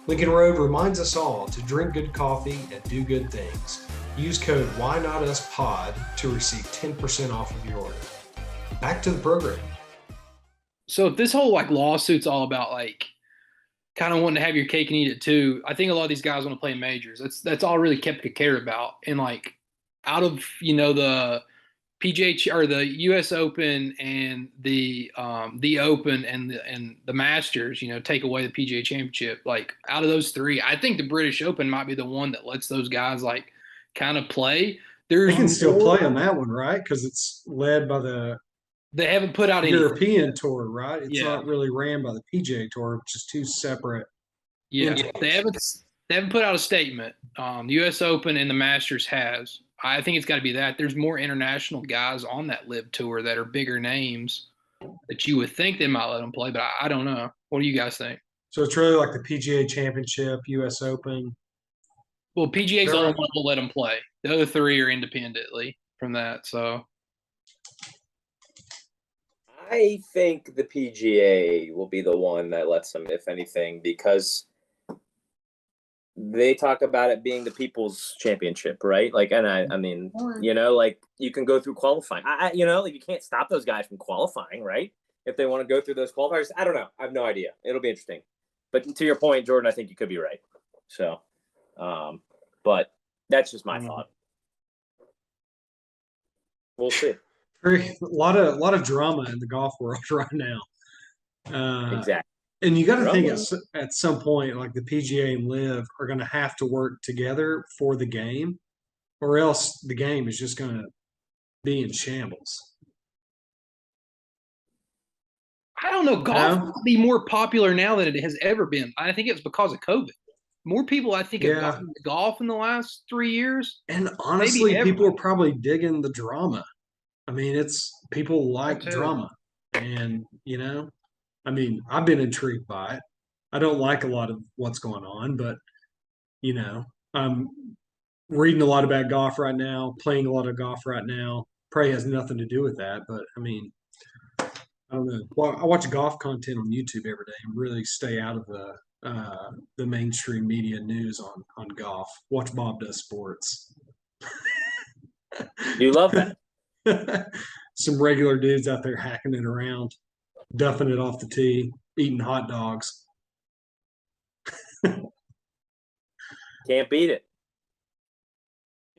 Lincoln Road reminds us all to drink good coffee and do good things. Use code WhyNotUsPod to receive 10% off of your order. Back to the program. So if this whole lawsuit's all about kind of wanting to have your cake and eat it too, I think a lot of these guys want to play majors. That's all really Koepka cared about. And out of the PGA or the U.S. Open and the Open and the Masters, take away the PGA Championship. Out of those three, I think the British Open might be the one that lets those guys kind of play. They can still play on that one, right? Because it's led by the. They haven't put out European tour, right? It's not really ran by the PGA Tour, which is two separate. Yeah, they haven't put out a statement. The U.S. Open and the Masters has. I think it's got to be that. There's more international guys on that LIV tour that are bigger names that you would think they might let them play, but I don't know. What do you guys think? So it's really like the PGA Championship, U.S. Open. Well, PGA's the only one will let them play. The other three are independently from that. So I think the PGA will be the one that lets them, if anything, because they talk about it being the people's championship, right? And I mean, you can go through qualifying. You can't stop those guys from qualifying, right? If they want to go through those qualifiers, I don't know. I have no idea. It'll be interesting. But to your point, Jordan, I think you could be right. So, but that's just my thought. We'll see. A lot of drama in the golf world right now. Exactly. And you got to think at some point, the PGA and LIV are going to have to work together for the game, or else the game is just going to be in shambles. I don't know. Golf might be more popular now than it has ever been. I think it's because of COVID. More people, I think, have gotten into golf in the last 3 years. And honestly, people are probably digging the drama. I mean, people like drama. And, I mean, I've been intrigued by it. I don't like a lot of what's going on, but, I'm reading a lot about golf right now, playing a lot of golf right now. Probably has nothing to do with that, but I mean, I don't know. Well, I watch golf content on YouTube every day and really stay out of the mainstream media news on golf. Watch Bob Does Sports. You love that. Some regular dudes out there hacking it around, duffing it off the tee, eating hot dogs. Can't beat it.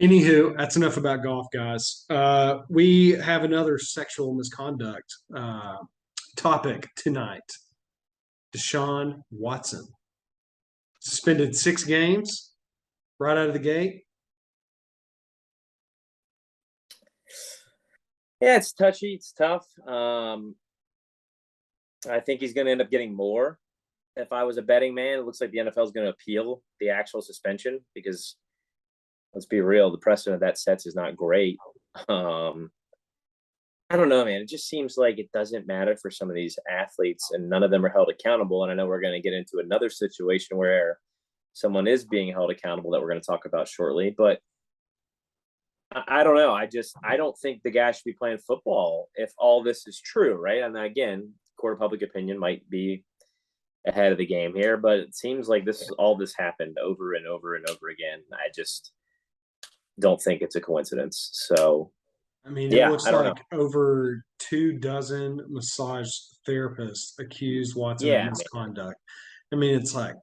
Anywho, that's enough about golf, guys. We have another sexual misconduct topic tonight. Deshaun Watson suspended 6 games right out of the gate. Yeah, it's touchy. It's tough. I think he's going to end up getting more. If I was a betting man, it looks like the NFL is going to appeal the actual suspension because, let's be real, the precedent that sets is not great. I don't know, man. It just seems like it doesn't matter for some of these athletes, and none of them are held accountable. And I know we're going to get into another situation where someone is being held accountable that we're going to talk about shortly. But I don't know. I don't think the guy should be playing football if all this is true, right? And again, court of public opinion might be ahead of the game here, but it seems like all this happened over and over and over again. I just don't think it's a coincidence. So, I mean, it looks like over 24 massage therapists accused Watson of misconduct. I mean, it's like,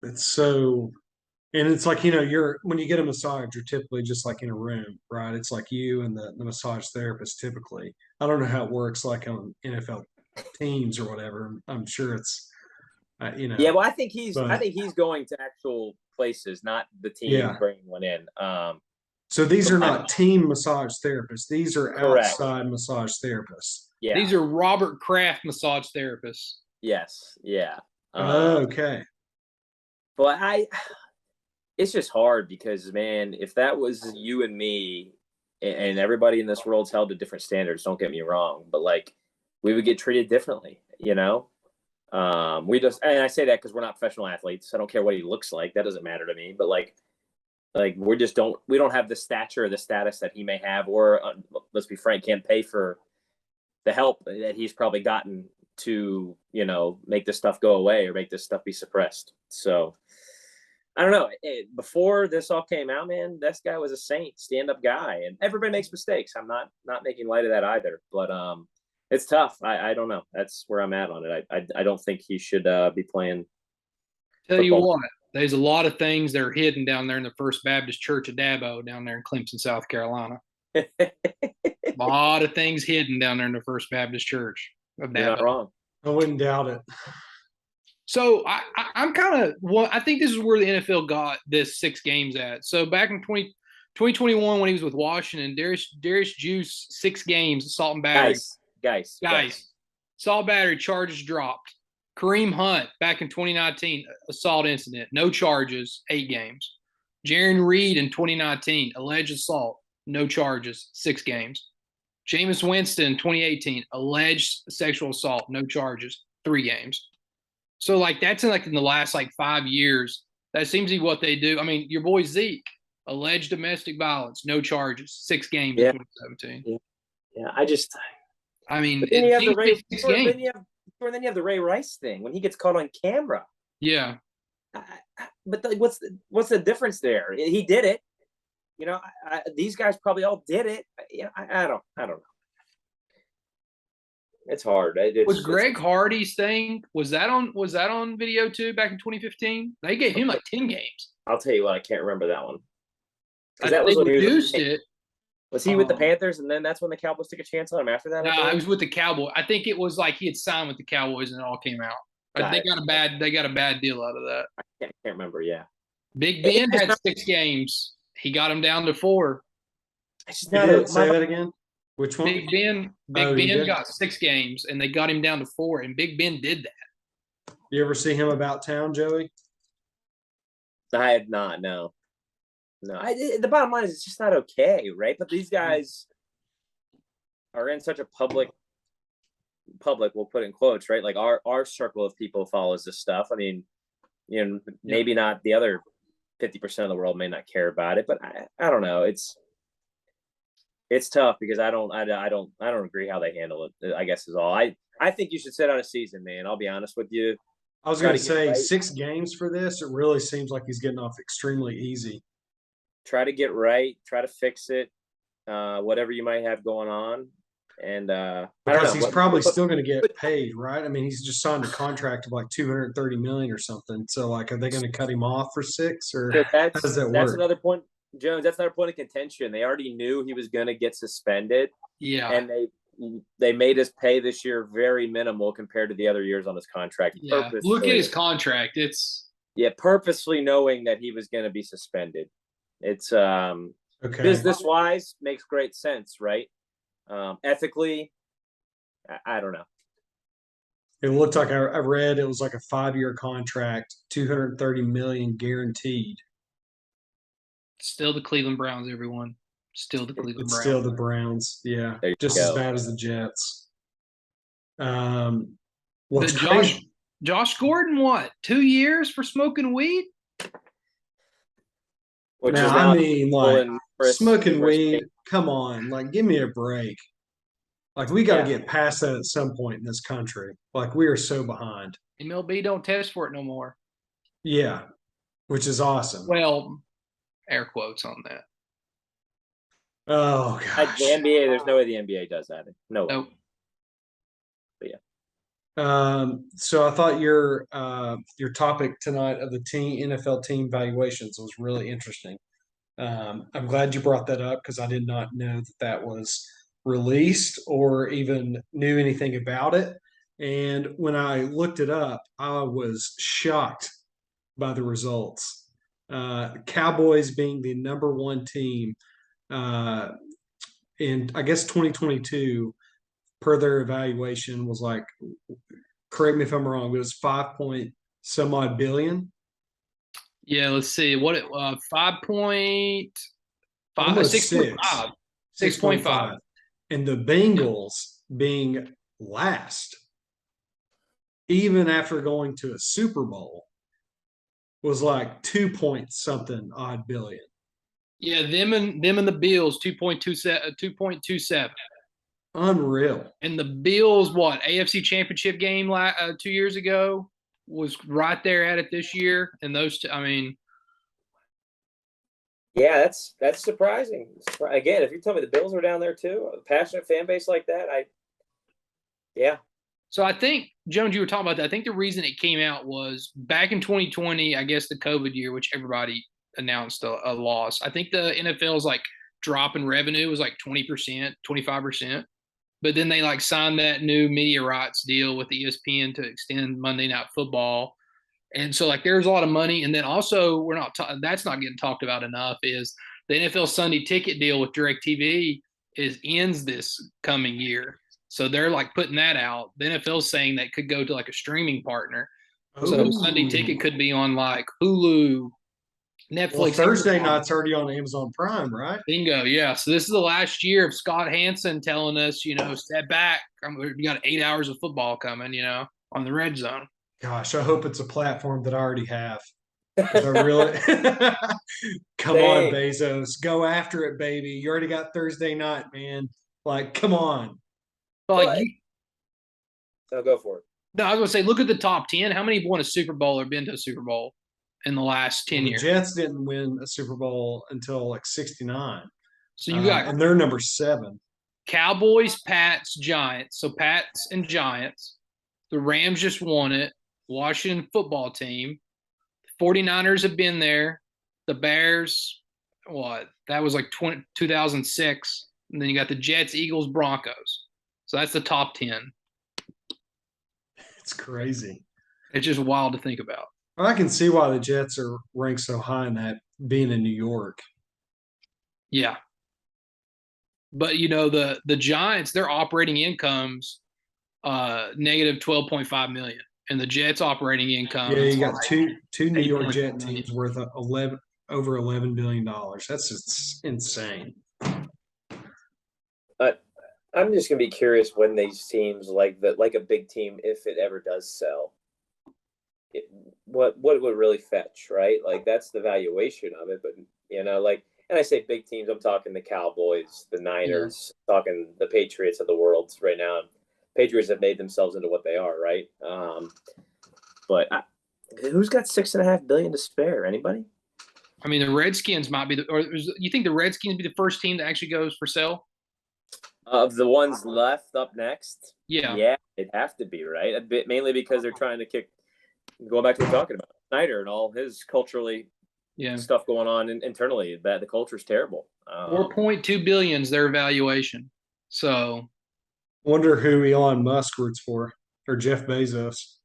it's so, and it's like, when you get a massage, you're typically just like in a room, right? It's like you and the massage therapist typically. I don't know how it works like on NFL teams or whatever. I'm sure it's, Yeah, well, I think he's going to actual places, not the team bringing one in. So these are not team massage therapists. These are outside massage therapists. Yeah. These are Robert Kraft massage therapists. Yes. Yeah. Okay. But it's just hard because, man, if that was you and me and everybody in this world's held to different standards, don't get me wrong, but like we would get treated differently, and I say that because we're not professional athletes. I don't care what he looks like. That doesn't matter to me. But like we don't have the stature or the status that he may have, or let's be frank, can't pay for the help that he's probably gotten to, make this stuff go away or make this stuff be suppressed. So I don't know. Before this all came out, man, this guy was a saint, stand-up guy, and everybody makes mistakes. I'm not making light of that either, but it's tough. I don't know. That's where I'm at on it. I don't think he should be playing. Tell football. You what, there's a lot of things that are hidden down there in the First Baptist Church of Dabo down there in Clemson, South Carolina. A lot of things hidden down there in the First Baptist Church of Dabo. You're not wrong. I wouldn't doubt it. So I'm kind of I think this is where the NFL got this 6 games at. So back in 2021 when he was with Washington, Darius Juice 6 games, assault and battery. Guys. Assault battery charges dropped. Kareem Hunt back in 2019, assault incident, no charges, 8 games. Jaron Reed in 2019, alleged assault, no charges, 6 games. Jameis Winston 2018, alleged sexual assault, no charges, 3 games. So that's in the last 5 years. That seems to be what they do. I mean, your boy Zeke, alleged domestic violence, no charges, 6 games in 2017. Yeah, I mean, then you have the Ray Rice thing when he gets caught on camera. Yeah. But what's the difference there? He did it. These guys probably all did it. I don't know. It's hard. Was Greg Hardy's thing? Was that on video too back in 2015? They gave him 10 games. I'll tell you what, I can't remember that one. That was when he reduced it. Was he with the Panthers, and then that's when the Cowboys took a chance on him after that? No, he was with the Cowboys. I think it was he had signed with the Cowboys, and it all came out. They got a bad deal out of that. I can't remember. Yeah. Big Ben had 6 games. He got him down to 4. Say that again. Which one? Big Ben. Big Ben got 6 games, and they got him down to 4. And Big Ben did that. You ever see him about town, Joey? I have not. No. The bottom line is it's just not okay, right? But these guys are in such a public, we'll put in quotes, right? Like our circle of people follows this stuff. I mean, maybe not the other 50% of the world may not care about it, but I don't know. It's tough because I don't agree how they handle it, I guess is all. I think you should sit on a season, man. I'll be honest with you. I was going to say 6 games for this. It really seems like he's getting off extremely easy. Try to get right. Try to fix it. Whatever you might have going on. And because he's probably still going to get paid, right? I mean, he's just signed a contract of like $230 million or something. So, like, are they going to cut him off for 6, or how does that work? That's another point, Jones. That's another point of contention. They already knew he was going to get suspended. Yeah, and they made us pay this year very minimal compared to the other years on his contract. Yeah, look at his contract. It's purposely knowing that he was going to be suspended. It's okay. Business-wise makes great sense, right? Ethically, I don't know. It looked like I read it was like a 5-year contract, $230 million guaranteed. Still the Cleveland Browns, everyone. Still the Cleveland Browns. Still the Browns, yeah. Just as bad as the Jets. Josh Gordon, what? 2 years for smoking weed? I mean, like, smoking weed, come on. Like, give me a break. Like, we got to get past that at some point in this country. Like, we are so behind. MLB don't test for it no more. Yeah, which is awesome. Well, air quotes on that. Oh, gosh. The NBA, there's no way the NBA does that. No way. Nope. But yeah. So I thought your topic tonight of the NFL team valuations was really interesting. I'm glad you brought that up because I did not know that was released or even knew anything about it. And when I looked it up, I was shocked by the results. Cowboys being the number 1 team in, I guess, 2022, per their evaluation, was like, correct me if I'm wrong, but it was 5-point-some-odd billion. Yeah, let's see. What it 5.5, 6.5. 6.5. And the Bengals being last, even after going to a Super Bowl, was like 2-point-something-odd billion. Yeah, them and the Bills 2.27. Unreal. And the Bills, what, AFC Championship game 2 years ago was right there at it this year. And those two, I mean, yeah, that's surprising. Again, if you tell me the Bills were down there too, a passionate fan base like that, yeah. So I think, Jones, you were talking about that. I think the reason it came out was back in 2020, I guess the COVID year, which everybody announced a loss. I think the NFL's like drop in revenue was like 20%, 25%. But then they like signed that new media rights deal with ESPN to extend Monday Night Football. And so like there's a lot of money. And then also that's not getting talked about enough is the NFL Sunday ticket deal with DirecTV ends this coming year. So they're like putting that out. The NFL's saying that could go to like a streaming partner. Ooh. So Sunday ticket could be on like Hulu, Netflix. Well, Thursday night's already on Amazon Prime, right? Bingo, yeah. So this is the last year of Scott Hansen telling us, step back. We got 8 hours of football coming, on the red zone. Gosh, I hope it's a platform that I already have. I really come on, Bezos, go after it, baby. You already got Thursday night, man. Like, come on. So go for it. No, I was gonna say, look at the top 10. How many have won a Super Bowl or been to a Super Bowl in the last 10 years? The Jets didn't win a Super Bowl until like 69. So you got and they're number 7. Cowboys, Pats, Giants. So Pats and Giants. The Rams just won it. Washington football team. 49ers have been there. The Bears, that was like 2006. And then you got the Jets, Eagles, Broncos. So that's the top 10. It's crazy. It's just wild to think about. Well, I can see why the Jets are ranked so high in that, being in New York. Yeah. But the Giants, their operating incomes negative 12.5 million, and the Jets operating income. Yeah, you got two New York 8.4 Jet million. teams worth over $11 billion. That's just insane. I'm just gonna be curious when these teams like a big team, if it ever does sell, what would really fetch, right? Like that's the valuation of it. But and I say big teams, I'm talking the Cowboys, the Niners, talking the Patriots of the world right now. Patriots have made themselves into what they are, right? But who's got $6.5 billion to spare? Anybody? I mean, the Redskins might be you think the Redskins be the first team that actually goes for sale? Of the ones left up next? Yeah, it'd have to be, right? Mainly because they're trying to going back to what we're talking about, Snyder and all his culturally stuff going on internally, that the culture's terrible. 4.2 billion is their valuation. So wonder who Elon Musk roots for, or Jeff Bezos.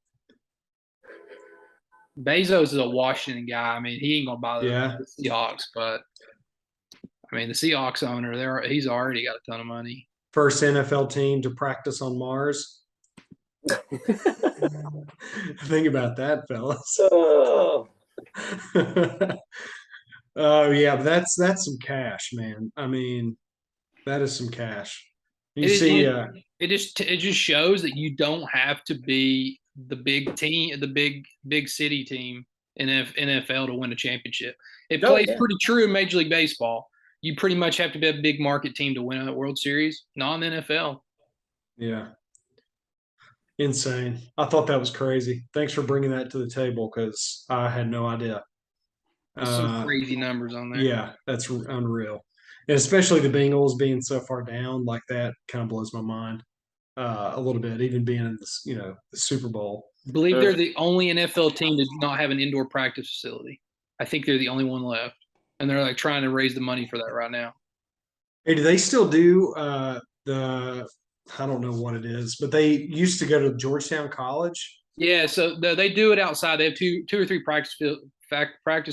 Bezos is a Washington guy. I mean, he ain't gonna buy the Seahawks, but I mean, the Seahawks owner, he's already got a ton of money. First NFL team to practice on Mars. Think about that, fellas. Oh yeah, but that's some cash, man. I mean, that is some cash. It just shows that you don't have to be the big team, the big city team in NFL to win a championship. It plays pretty true in Major League Baseball. You pretty much have to be a big market team to win a World Series, not in the NFL. Yeah. Insane. I thought that was crazy. Thanks for bringing that to the table because I had no idea. There's some crazy numbers on there. Yeah, that's unreal. And especially the Bengals being so far down like that kind of blows my mind a little bit, even being in this, the Super Bowl. I believe they're the only NFL team to not have an indoor practice facility. I think they're the only one left. And they're like trying to raise the money for that right now. Hey, do they still do I don't know what it is, but they used to go to Georgetown College? Yeah, so they do it outside. They have two or three practice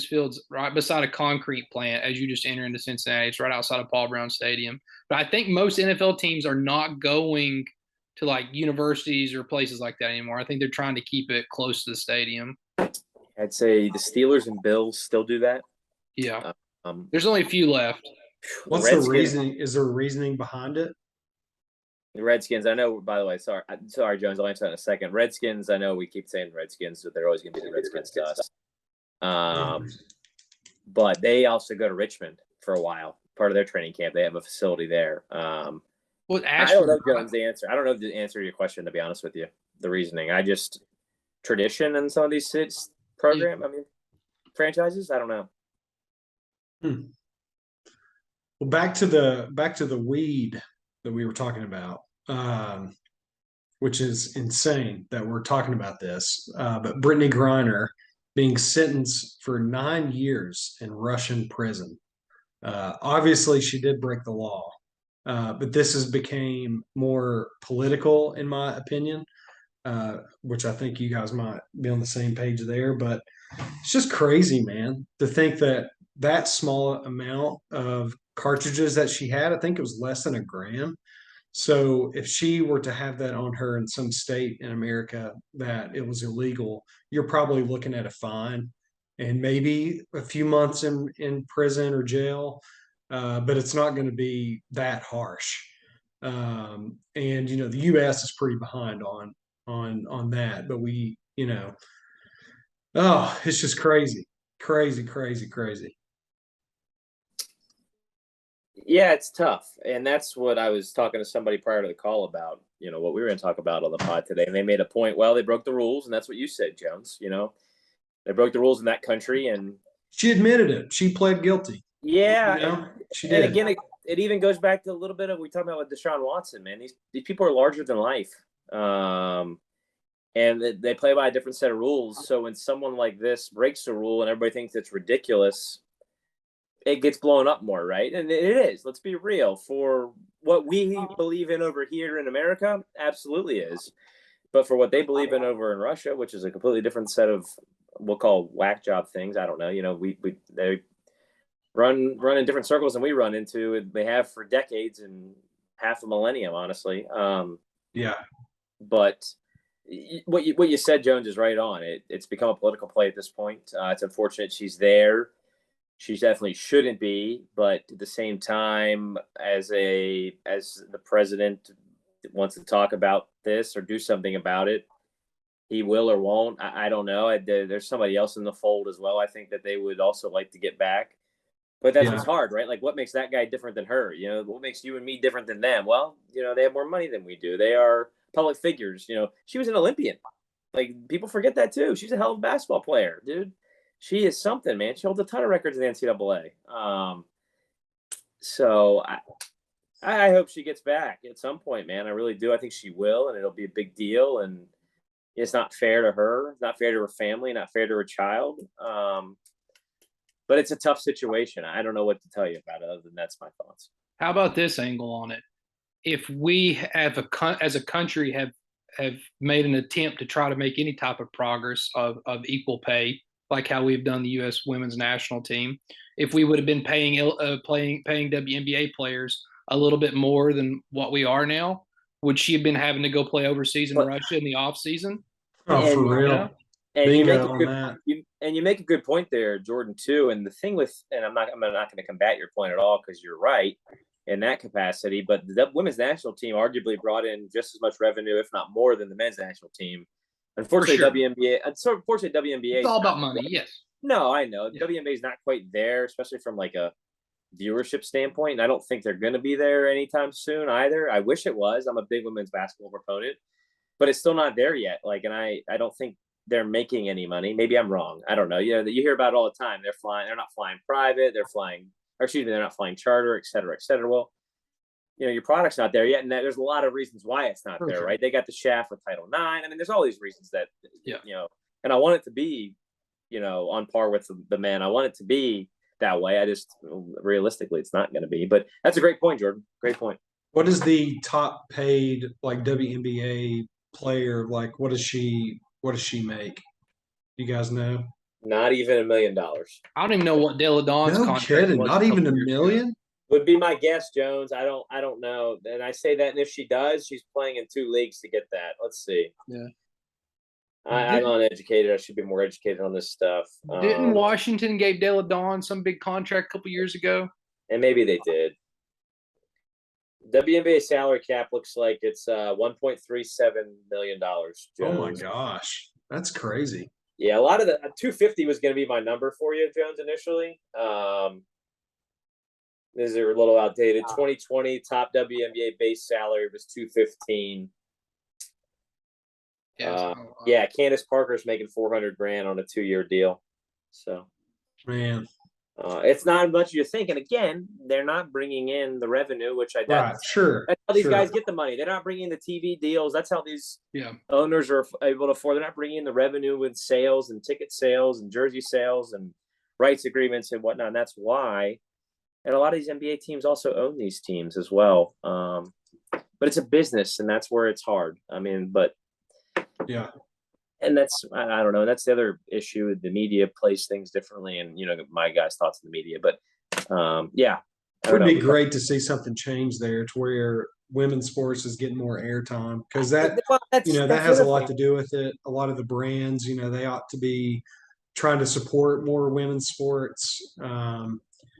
fields right beside a concrete plant as you just enter into Cincinnati. It's right outside of Paul Brown Stadium. But I think most NFL teams are not going to like universities or places like that anymore. I think they're trying to keep it close to the stadium. I'd say the Steelers and Bills still do that. Yeah. There's only a few left. What's the reasoning? Is there a reasoning behind it? The Redskins, I know, by the way, sorry, Jones, I'll answer that in a second. Redskins, I know we keep saying Redskins, but they're always going to be the Redskins to us. But they also go to Richmond for a while. Part of their training camp, they have a facility there. I don't know, Jones, the answer. I don't know the answer to your question, to be honest with you, the reasoning. Tradition in some of these franchises, I don't know. Well, back to the weed that we were talking about, which is insane that we're talking about this. But Brittany Griner being sentenced for 9 years in Russian prison. Obviously, she did break the law, but this has became more political, in my opinion, which I think you guys might be on the same page there. But it's just crazy, man, to think that small amount of cartridges that she had, I think it was less than a gram. So if she were to have that on her in some state in America that it was illegal, you're probably looking at a fine and maybe a few months in prison or jail, but it's not going to be that harsh. And the U.S. is pretty behind on that, but we, it's just crazy. Yeah, it's tough. And that's what I was talking to somebody prior to the call about, what we were going to talk about on the pod today. And they made a point, well, they broke the rules. And that's what you said, Jones. They broke the rules in that country. And she admitted it. She pled guilty. Yeah. She did. And again, it even goes back to a little bit of we talking about with Deshaun Watson, man. These people are larger than life. And they play by a different set of rules. So when someone like this breaks the rule and everybody thinks it's ridiculous, it gets blown up more, right? And it is. Let's be real. For what we believe in over here in America, absolutely is. But for what they believe in over in Russia, which is a completely different set of we'll call whack job things, I don't know. run in different circles than we run into. They have for decades and half a millennium, honestly. Yeah. But what you said, Jones, is right on. It's become a political play at this point. It's unfortunate she's there. She definitely shouldn't be, but at the same time, as the president wants to talk about this or do something about it, he will or won't. I don't know. There's somebody else in the fold as well. I think that they would also like to get back. But that's what's hard, right? Like, what makes that guy different than her? You know, what makes you and me different than them? Well, you know, they have more money than we do. They are public figures. You know, she was an Olympian. Like, people forget that too. She's a hell of a basketball player, dude. She is something, man. She holds a ton of records in the NCAA. So I hope she gets back at some point, man. I really do. I think she will, and it'll be a big deal. And it's not fair to her. It's not fair to her family. Not fair to her child. But it's a tough situation. I don't know what to tell you about it other than that's my thoughts. How about this angle on it? If we have as a country have made an attempt to try to make any type of progress of equal pay, like how we've done the U.S. women's national team, if we would have been paying WNBA players a little bit more than what we are now, would she have been having to go play overseas in Russia in the off season? Oh, for real. Yeah. And you make a good point there, Jordan, too. And the thing and I'm not going to combat your point at all, because you're right in that capacity. But the women's national team arguably brought in just as much revenue, if not more, than the men's national team. Unfortunately, WNBA. It's all about money. Yes. No, I know. WNBA is not quite there, especially from like a viewership standpoint. And I don't think they're going to be there anytime soon either. I wish it was. I'm a big women's basketball proponent, but it's still not there yet. Like, and I don't think they're making any money. Maybe I'm wrong. I don't know. You know, you hear about it all the time. They're not flying private. They're not flying charter, et cetera, et cetera. Well, you know, your product's not there yet. And there's a lot of reasons why it's not there, right? They got the shaft with Title IX. I mean, there's all these reasons that, you know, and I want it to be, you know, on par with the men. I want it to be that way. I just, realistically, it's not going to be. But that's a great point, Jordan. Great point. What is the top paid, like, WNBA player? Like, what does she make? You guys know? Not even $1 million. I don't even know what Della Dawn's contract kidding. was. Not even $1 million? Would be my guess, Jones. I don't know. And I say that, and if she does, she's playing in 2 leagues to get that. Let's see. Yeah. I'm uneducated. I should be more educated on this stuff. Didn't Washington gave Della Dawn some big contract a couple years ago? And maybe they did. WNBA salary cap looks like it's $1.37 million. Jones. Oh my gosh, that's crazy. Yeah, a lot of the 250 was going to be my number for you, Jones, initially. These are a little outdated. 2020 top WNBA base salary was $215. Yeah, Candace Parker's making $400,000 on a 2-year deal. So, man, it's not as much as you think. And again, they're not bringing in the revenue, which that's how these guys get the money. They're not bringing in the TV deals. That's how these owners are able to afford. They're not bringing in the revenue with sales and ticket sales and jersey sales and rights agreements and whatnot. And that's why. And a lot of these NBA teams also own these teams as well. But it's a business, and that's where it's hard. I mean, yeah. And that's, I don't know. That's the other issue. The media plays things differently, and, you know, my guys' thoughts on the media. But, yeah. It would be great to see something change there to where women's sports is getting more airtime, because that has a lot to do with it. A lot of the brands, you know, they ought to be trying to support more women's sports.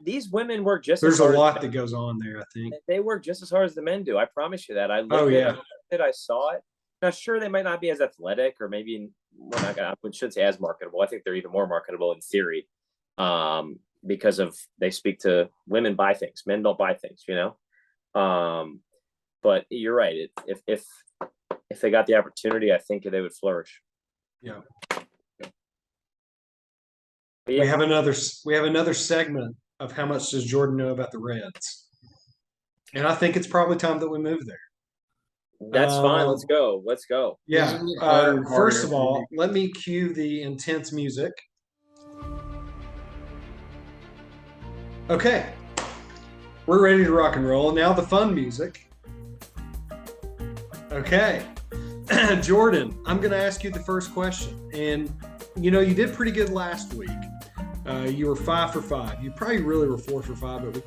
These women work just There's as hard. There's a lot that goes on there, I think. They work just as hard as the men do. I promise you that. I saw it. Now, sure, they might not be as athletic, or maybe I shouldn't say as marketable. I think they're even more marketable in theory, because they speak to women buy things. Men don't buy things, you know. But you're right. If they got the opportunity, I think they would flourish. Yeah. We have another segment of how much does Jordan know about the Reds, and I think it's probably time that we move there. That's fine. Let's go. Yeah. First of all, let me cue the intense music. Okay. We're ready to rock and roll. Now the fun music. Okay. Jordan, I'm going to ask you the first question. And, you know, you did pretty good last week. You were 5 for 5. You probably really were 4 for 5, but we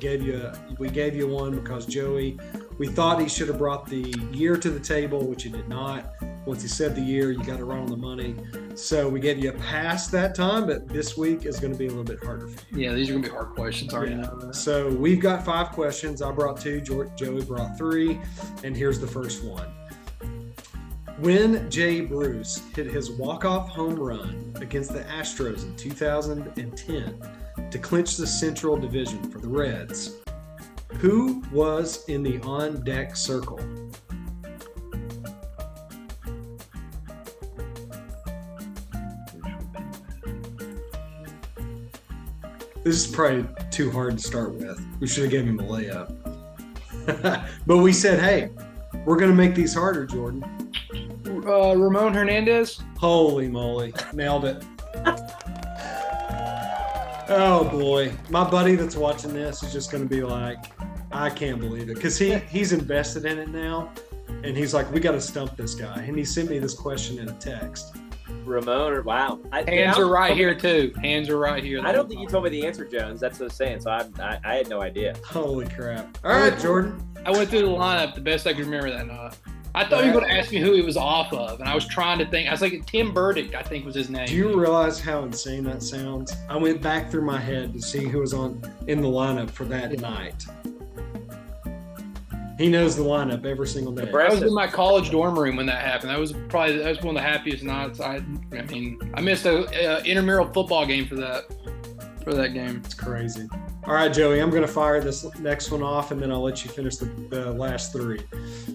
gave you one because Joey, we thought he should have brought the year to the table, which he did not. Once he said the year, you got to run on the money. So we gave you a pass that time, but this week is going to be a little bit harder for you. Yeah, these are going to be hard questions. I already know that. So we've got 5 questions. I brought 2. Joey brought 3. And here's the first one. When Jay Bruce hit his walk-off home run against the Astros in 2010 to clinch the Central Division for the Reds, who was in the on-deck circle? This is probably too hard to start with. We should have given him a layup. But we said, hey, we're going to make these harder, Jordan. Ramon Hernandez. Holy moly. Nailed it. Oh, boy. My buddy that's watching this is just going to be like, I can't believe it. Because he's invested in it now. And he's like, we got to stump this guy. And he sent me this question in a text. Ramon, wow. Hands are right here, too. Hands are right here. I don't think you told me the answer, Jones. That's what I was saying. So I had no idea. Holy crap. All right, Jordan. I went through the lineup the best I could remember that night. I thought you were going to ask me who he was off of, and I was trying to think. I was like, Tim Burdick, I think was his name. Do you realize how insane that sounds? I went back through my head to see who was in the lineup for that night. He knows the lineup every single day. I was in my college dorm room when that happened. That was one of the happiest nights. I missed a intramural football game for that game. It's crazy. All right, Joey, I'm going to fire this next one off, and then I'll let you finish the last 3.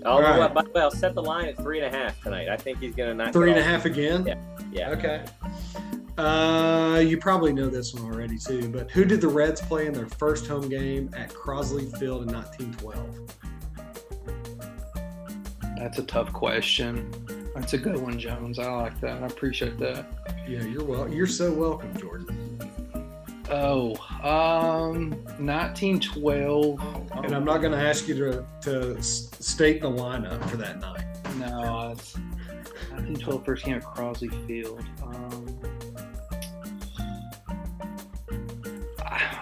Oh, right. By the way, I'll set the line at 3.5 tonight. I think he's going to knock 3.5 again? Yeah. Okay. You probably know this one already, too, but who did the Reds play in their first home game at Crosley Field in 1912? That's a tough question. That's a good one, Jones. I like that. I appreciate that. Yeah, you're so welcome, Jordan. 1912. And I'm not going to ask you to state the lineup for that night. No, it's 1912 first game at Crosley Field.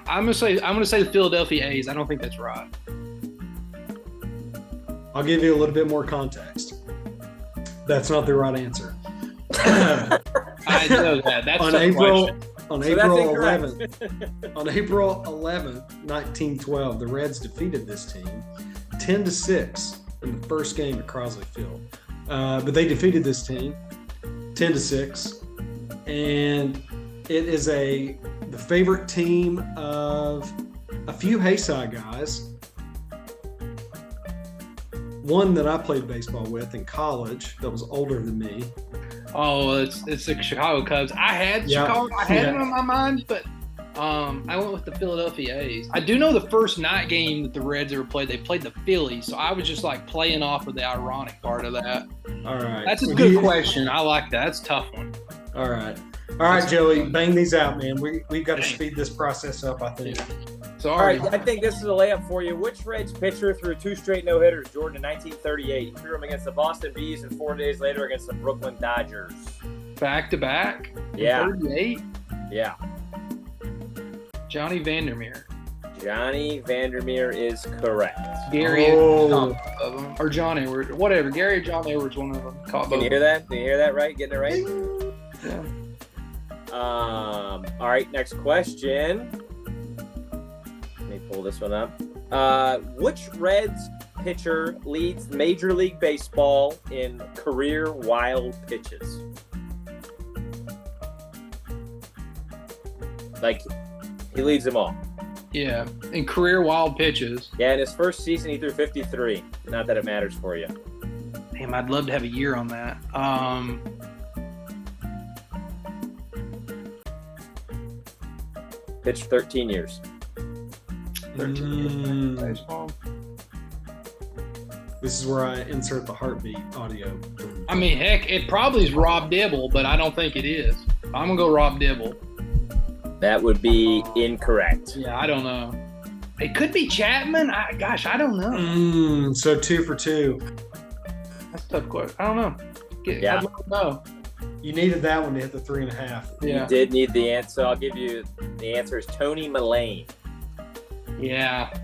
I'm gonna say the Philadelphia A's. I don't think that's right. I'll give you a little bit more context. That's not the right answer. I know that. That's on April 11th, 1912, the Reds defeated this team 10-6 in the first game at Crosley Field. But they defeated this team 10-6, and it is the favorite team of a few Hayside guys. One that I played baseball with in college that was older than me. Oh, it's the Chicago Cubs. I had Chicago. I had them on my mind, but I went with the Philadelphia A's. I do know the first night game that the Reds ever played, they played the Phillies, so I was just like playing off of the ironic part of that. All right. That's a good question. I like that. That's a tough one. All right, Joey, bang these out, man. We've got to speed this process up, I think. So, all right, I think this is a layup for you. Which Reds pitcher threw 2 straight no-hitters, Jordan, in 1938? He threw them against the Boston Bees and 4 days later against the Brooklyn Dodgers. Back-to-back? Yeah. 38? Yeah. Johnny Vandermeer. Johnny Vandermeer is correct. Gary or John Edwards. Whatever. Gary or John Edwards, one of them. Can you hear that? Can you hear that right? Getting it right? Yeah. All right, next question. Let me pull this one up. Which Reds pitcher leads Major League Baseball in career wild pitches? Like, he leads them all. Yeah, in career wild pitches. Yeah, in his first season, he threw 53. Not that it matters for you. Damn, I'd love to have a year on that. Pitched 13 years. 13 years baseball. This is where I insert the heartbeat audio. I mean, heck, it probably is Rob Dibble, but I don't think it is. I'm going to go Rob Dibble. That would be incorrect. Yeah, I don't know. It could be Chapman. I don't know. So 2 for 2. That's a tough question. I don't know. Yeah. I'd love to know. You needed that one to hit the 3.5. Yeah. You did need the answer. I'll give you the answer is Tony Mullane. Yeah.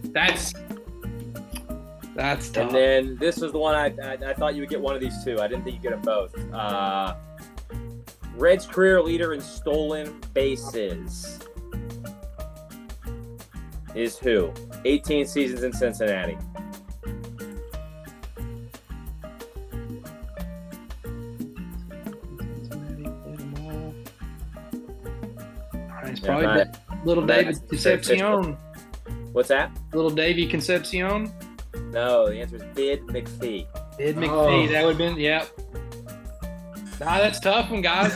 That's tough. And then this was the one I thought you would get one of these two. I didn't think you'd get them both. Reds career leader in stolen bases is who? 18 seasons in Cincinnati. It's probably little David Concepcion. What's that? Little Davey Concepcion? No, the answer is Bid McPhee. Bid McPhee. That would have been, yep. Nah, that's a tough one, guys.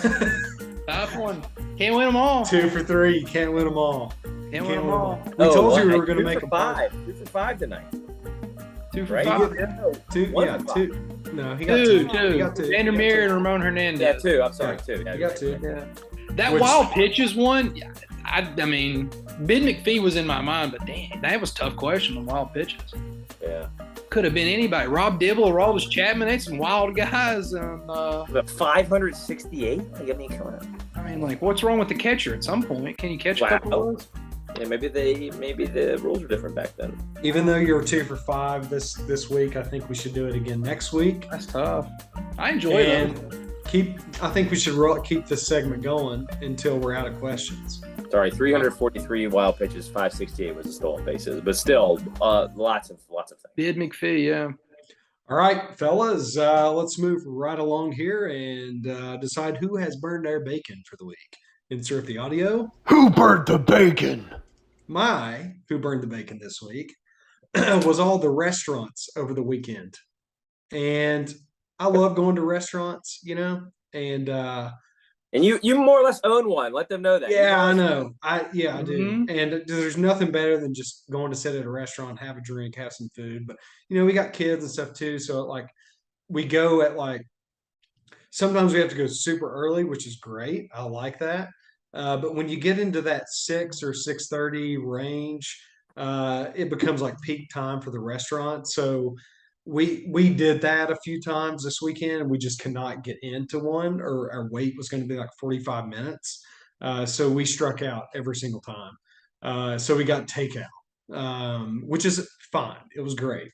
Tough one. Can't win them all. 2 for 3. You can't win them all. Can't win them all. We told you we were going to make them 5. 2 for 5 tonight. 2 for 5. Yeah. 2. Yeah, 2. No, he got 2. 2. He got 2. Vandermeer and Ramon Hernandez. Yeah, 2. I'm sorry, 2. Yeah, he got 2. Yeah. That wild pitches one, I mean, Bid McPhee was in my mind, but damn, that was a tough question on wild pitches. Yeah. Could have been anybody. Rob Dibble, Aroldis Chapman, they some wild guys. But 568? I mean, come on. I mean, like, what's wrong with the catcher at some point? Can you catch a couple of those? Yeah, maybe the rules were different back then. Even though you were 2 for 5 this week, I think we should do it again next week. That's tough. I enjoy it. I think we should keep this segment going until we're out of questions. Sorry, 343 wild pitches, 568 was the stolen bases, but still, lots of things. Bid McPhee, yeah. All right, fellas, let's move right along here and decide who has burned their bacon for the week. Insert the audio. Who burned the bacon? Who burned the bacon this week was all the restaurants over the weekend. And I love going to restaurants, and you more or less own one. Let them know that. Yeah, I know. I do. And there's nothing better than just going to sit at a restaurant, have a drink, have some food. But we got kids and stuff too, so we go at sometimes we have to go super early, which is great. I like that. But when you get into that 6 or 6:30 range, it becomes like peak time for the restaurant. So we did that a few times this weekend, and we just could not get into one, or our wait was going to be like 45 minutes. So we struck out every single time. So we got takeout, which is fine. It was great.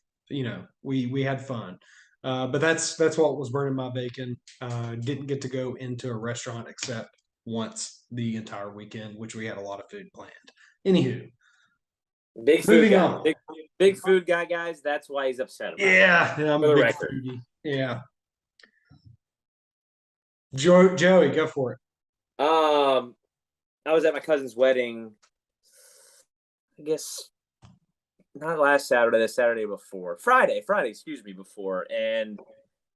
We had fun. But that's what was burning my bacon. Didn't get to go into a restaurant except once the entire weekend, which we had a lot of food planned. Anywho. Big food guy. Big food guy, guys. That's why he's upset about it. Yeah, I'm a big foodie. Yeah. Joey, go for it. I was at my cousin's wedding, I guess not last Saturday, the Saturday before. Friday, before. And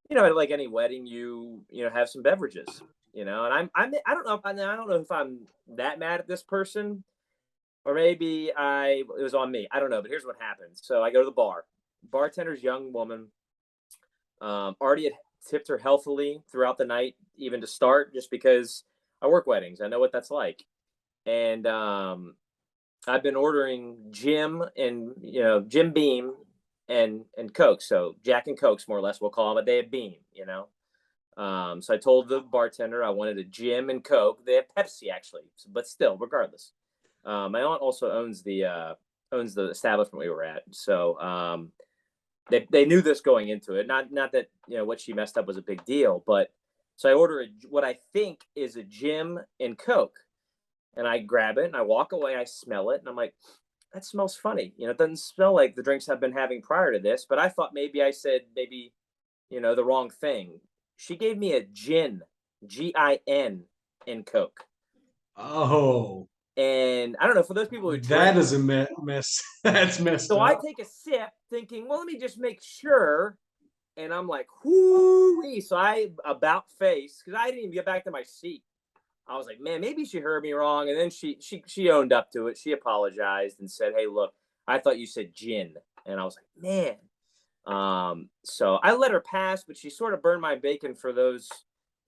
like any wedding, you have some beverages, and I don't know if I'm that mad at this person. Or maybe it was on me. I don't know, but here's what happened. So I go to the bar. Bartender's young woman. Already had tipped her healthily throughout the night, even to start, just because I work weddings. I know what that's like. And I've been ordering Jim and Jim Beam and Coke. So Jack and Cokes, more or less, we'll call them a day of Beam. So I told the bartender I wanted a Jim and Coke. They have Pepsi actually, but still, regardless. My aunt also owns the establishment we were at, so they knew this going into it. Not that what she messed up was a big deal, but so I order what I think is a Jim and Coke, and I grab it and I walk away. I smell it and I'm like, that smells funny. It doesn't smell like the drinks I've been having prior to this. But I thought maybe I said the wrong thing. She gave me a gin, Gin, and Coke. Oh. And I don't know, for those people who drink, that is a mess. That's messed up. So I take a sip thinking, well, let me just make sure. And I'm like, whoo-wee. So I about face, because I didn't even get back to my seat. I was like, man, maybe she heard me wrong. And then she owned up to it. She apologized and said, hey, look, I thought you said gin. And I was like, man. So I let her pass, but she sort of burned my bacon for those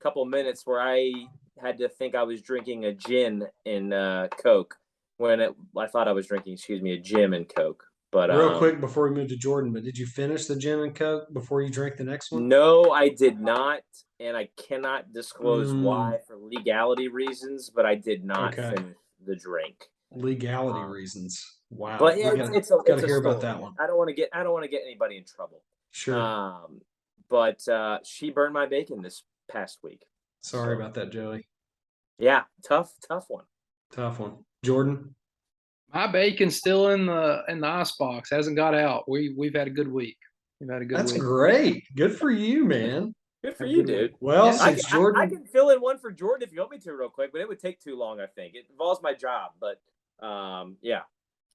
couple minutes where I had to think I was drinking a gin and Coke when I thought I was drinking, a Jim and Coke. But real quick before we move to Jordan, but did you finish the gin and Coke before you drank the next one? No, I did not, and I cannot disclose why for legality reasons, but I did not finish the drink. Legality reasons. Wow. But yeah, it's a hear story. about that one. I don't want to get anybody in trouble. Sure. But she burned my bacon this past week. Sorry about that, Joey. Yeah, tough one. Tough one. Jordan? My bacon's still in the icebox. Hasn't got out. We've had a good week. That's great. Good for you, man. Good for you, dude. Well, since Jordan, I can fill in one for Jordan if you want me to real quick, but it would take too long, I think. It involves my job, but yeah.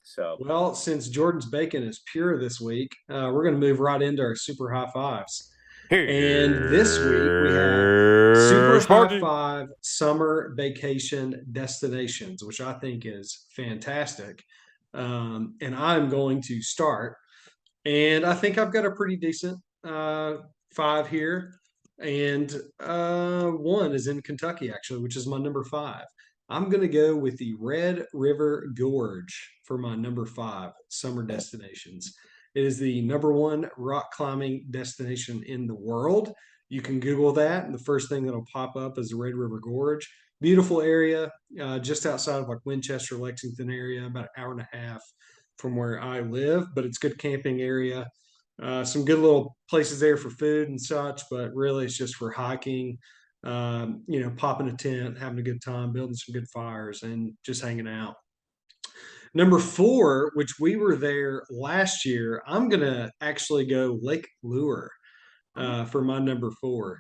So well, since Jordan's bacon is pure this week, we're going to move right into our super high fives. And this week we have super high five summer vacation destinations, which I think is fantastic. And I'm going to start. And I think I've got a pretty decent five here. And one is in Kentucky, actually, which is my number five. I'm going to go with the Red River Gorge for my number five summer destinations. It is the number one rock climbing destination in the world. You can Google that, and the first thing that'll pop up is the Red River Gorge. Beautiful area, just outside of like Winchester, Lexington area, about an hour and a half from where I live, but it's good camping area. Some good little places there for food and such, but really it's just for hiking, popping a tent, having a good time, building some good fires, and just hanging out. Number four, which we were there last year, I'm going to actually go Lake Lure for my number four.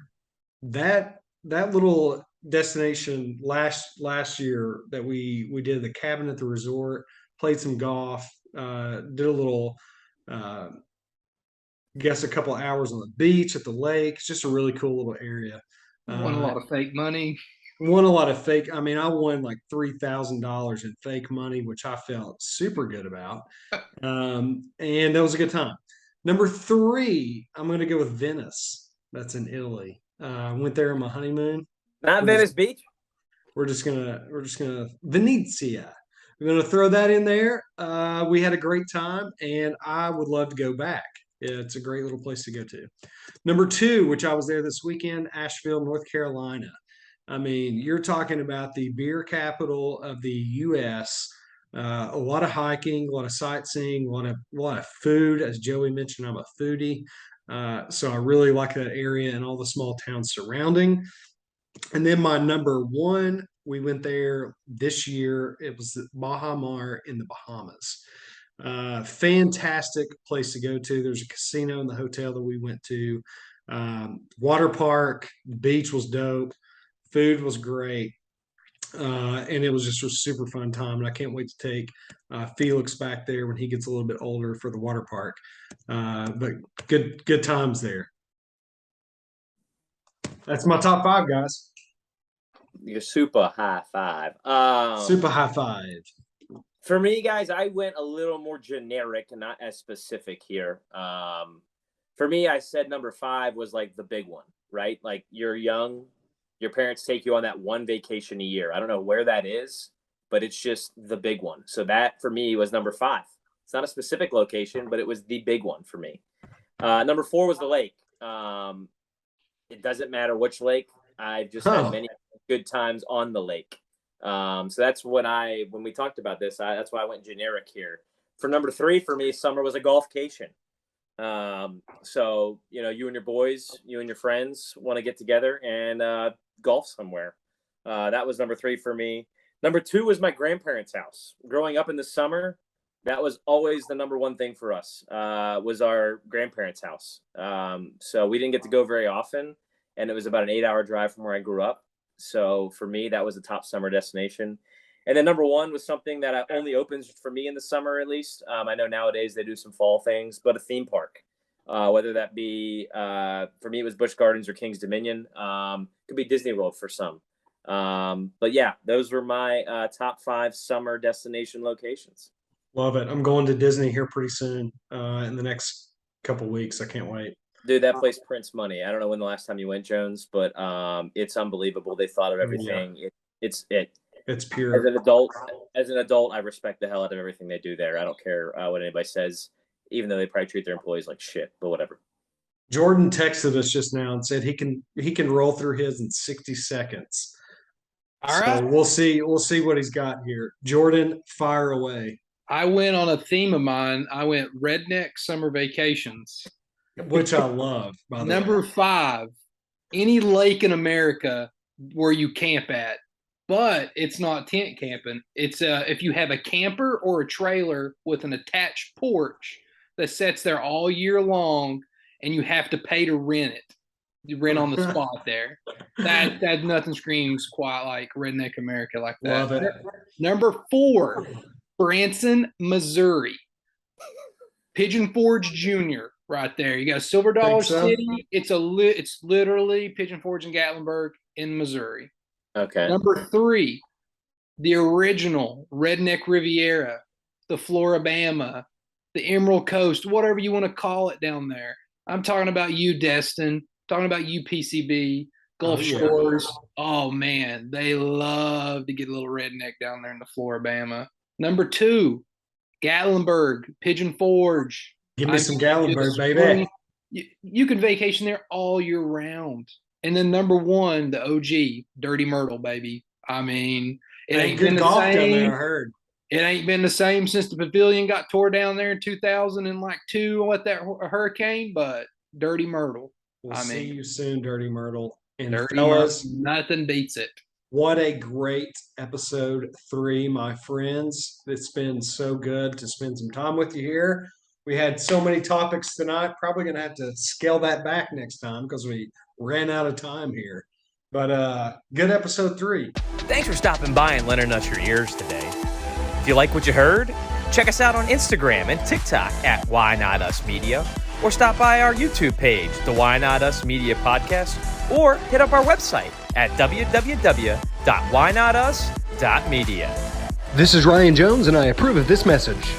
That little destination last year that we did the cabin at the resort, played some golf, did a little a couple hours on the beach at the lake. It's just a really cool little area. Won a lot of fake money. Won a lot of fake. I mean, I won like $3,000 in fake money, which I felt super good about. And that was a good time. Number three, I'm going to go with Venice. That's in Italy. I went there on my honeymoon. Not Venice Beach. We're just gonna Venezia. We're gonna throw that in there. We had a great time, and I would love to go back. It's a great little place to go to. Number two, which I was there this weekend, Asheville, North Carolina. I mean, you're talking about the beer capital of the U.S. A lot of hiking, a lot of sightseeing, a lot of food. As Joey mentioned, I'm a foodie, so I really like that area and all the small towns surrounding. And then my number one, we went there this year. It was Baja Mar in the Bahamas. Fantastic place to go to. There's a casino in the hotel that we went to. Water park, beach was dope. Food was great. And it was just a super fun time. And I can't wait to take Felix back there when he gets a little bit older for the water park. But good times there. That's my top five, guys. Your super high five. Super high five. For me, guys, I went a little more generic and not as specific here. For me, I said number five was like the big one, right? Like you're young, your parents take you on that one vacation a year. I don't know where that is, but it's just the big one. So that for me was number five. It's not a specific location, but it was the big one for me. Number four was the lake. It doesn't matter which lake. I've just had many good times on the lake. So that's when we talked about this, that's why I went generic here. For number three, for me, summer was a golfcation. So, you and your boys, you and your friends want to get together and golf somewhere. That was number three for me. Number two was my grandparents' house. Growing up in the summer, that was always the number one thing for us, was our grandparents' house. So we didn't get to go very often, and it was about an 8-hour drive from where I grew up. So for me, that was the top summer destination. And then number one was something that only opens for me in the summer, at least. I know nowadays they do some fall things, but a theme park, whether that be, for me, it was Busch Gardens or King's Dominion. Could be Disney World for some. But yeah, those were my top five summer destination locations. Love it. I'm going to Disney here pretty soon, in the next couple weeks. I can't wait. Dude, that place prints money. I don't know when the last time you went, Jones, but it's unbelievable. They thought of everything. Yeah. It's As pure. an adult, I respect the hell out of everything they do there. I don't care what anybody says, even though they probably treat their employees like shit. But whatever. Jordan texted us just now and said he can roll through his in 60 seconds. All right. So we'll see what he's got here. Jordan, fire away. I went on a theme of mine. I went redneck summer vacations, which I love. By the Number way. 5, any lake in America where you camp at, but it's not tent camping. It's if you have a camper or a trailer with an attached porch that sits there all year long, and you have to pay to rent it. You rent on the spot there. That nothing screams quite like redneck America like that. Love it. Number 4, Branson, Missouri. Pigeon Forge Jr. right there. You got Silver Dollar City. It's literally Pigeon Forge and Gatlinburg in Missouri. Okay. Number 3, the original Redneck Riviera, the Floribama, the Emerald Coast, whatever you want to call it down there. I'm talking about you, Destin. Talking about you, PCB, Gulf Shores. Oh, man, they love to get a little redneck down there in the Floribama. Number 2, Gatlinburg, Pigeon Forge. Give me some Gatlinburg, baby. You can vacation there all year round. And then number 1, the OG, Dirty Myrtle, baby. I mean, it ain't been the same. Down there, I heard. It ain't been the same since the pavilion got tore down there in 2002 with that hurricane, but Dirty Myrtle. We'll see you soon, Dirty Myrtle. And Dirty fellas, Myrtle, nothing beats it. What a great episode 3, my friends. It's been so good to spend some time with you here. We had so many topics tonight. Probably going to have to scale that back next time because we ran out of time here. But good episode 3. Thanks for stopping by and lending us your ears today. If you like what you heard, check us out on Instagram and TikTok at Why Not Us Media, or stop by our YouTube page, the Why Not Us Media Podcast, or hit up our website at www.whynotus.media. This is Ryan Jones, and I approve of this message.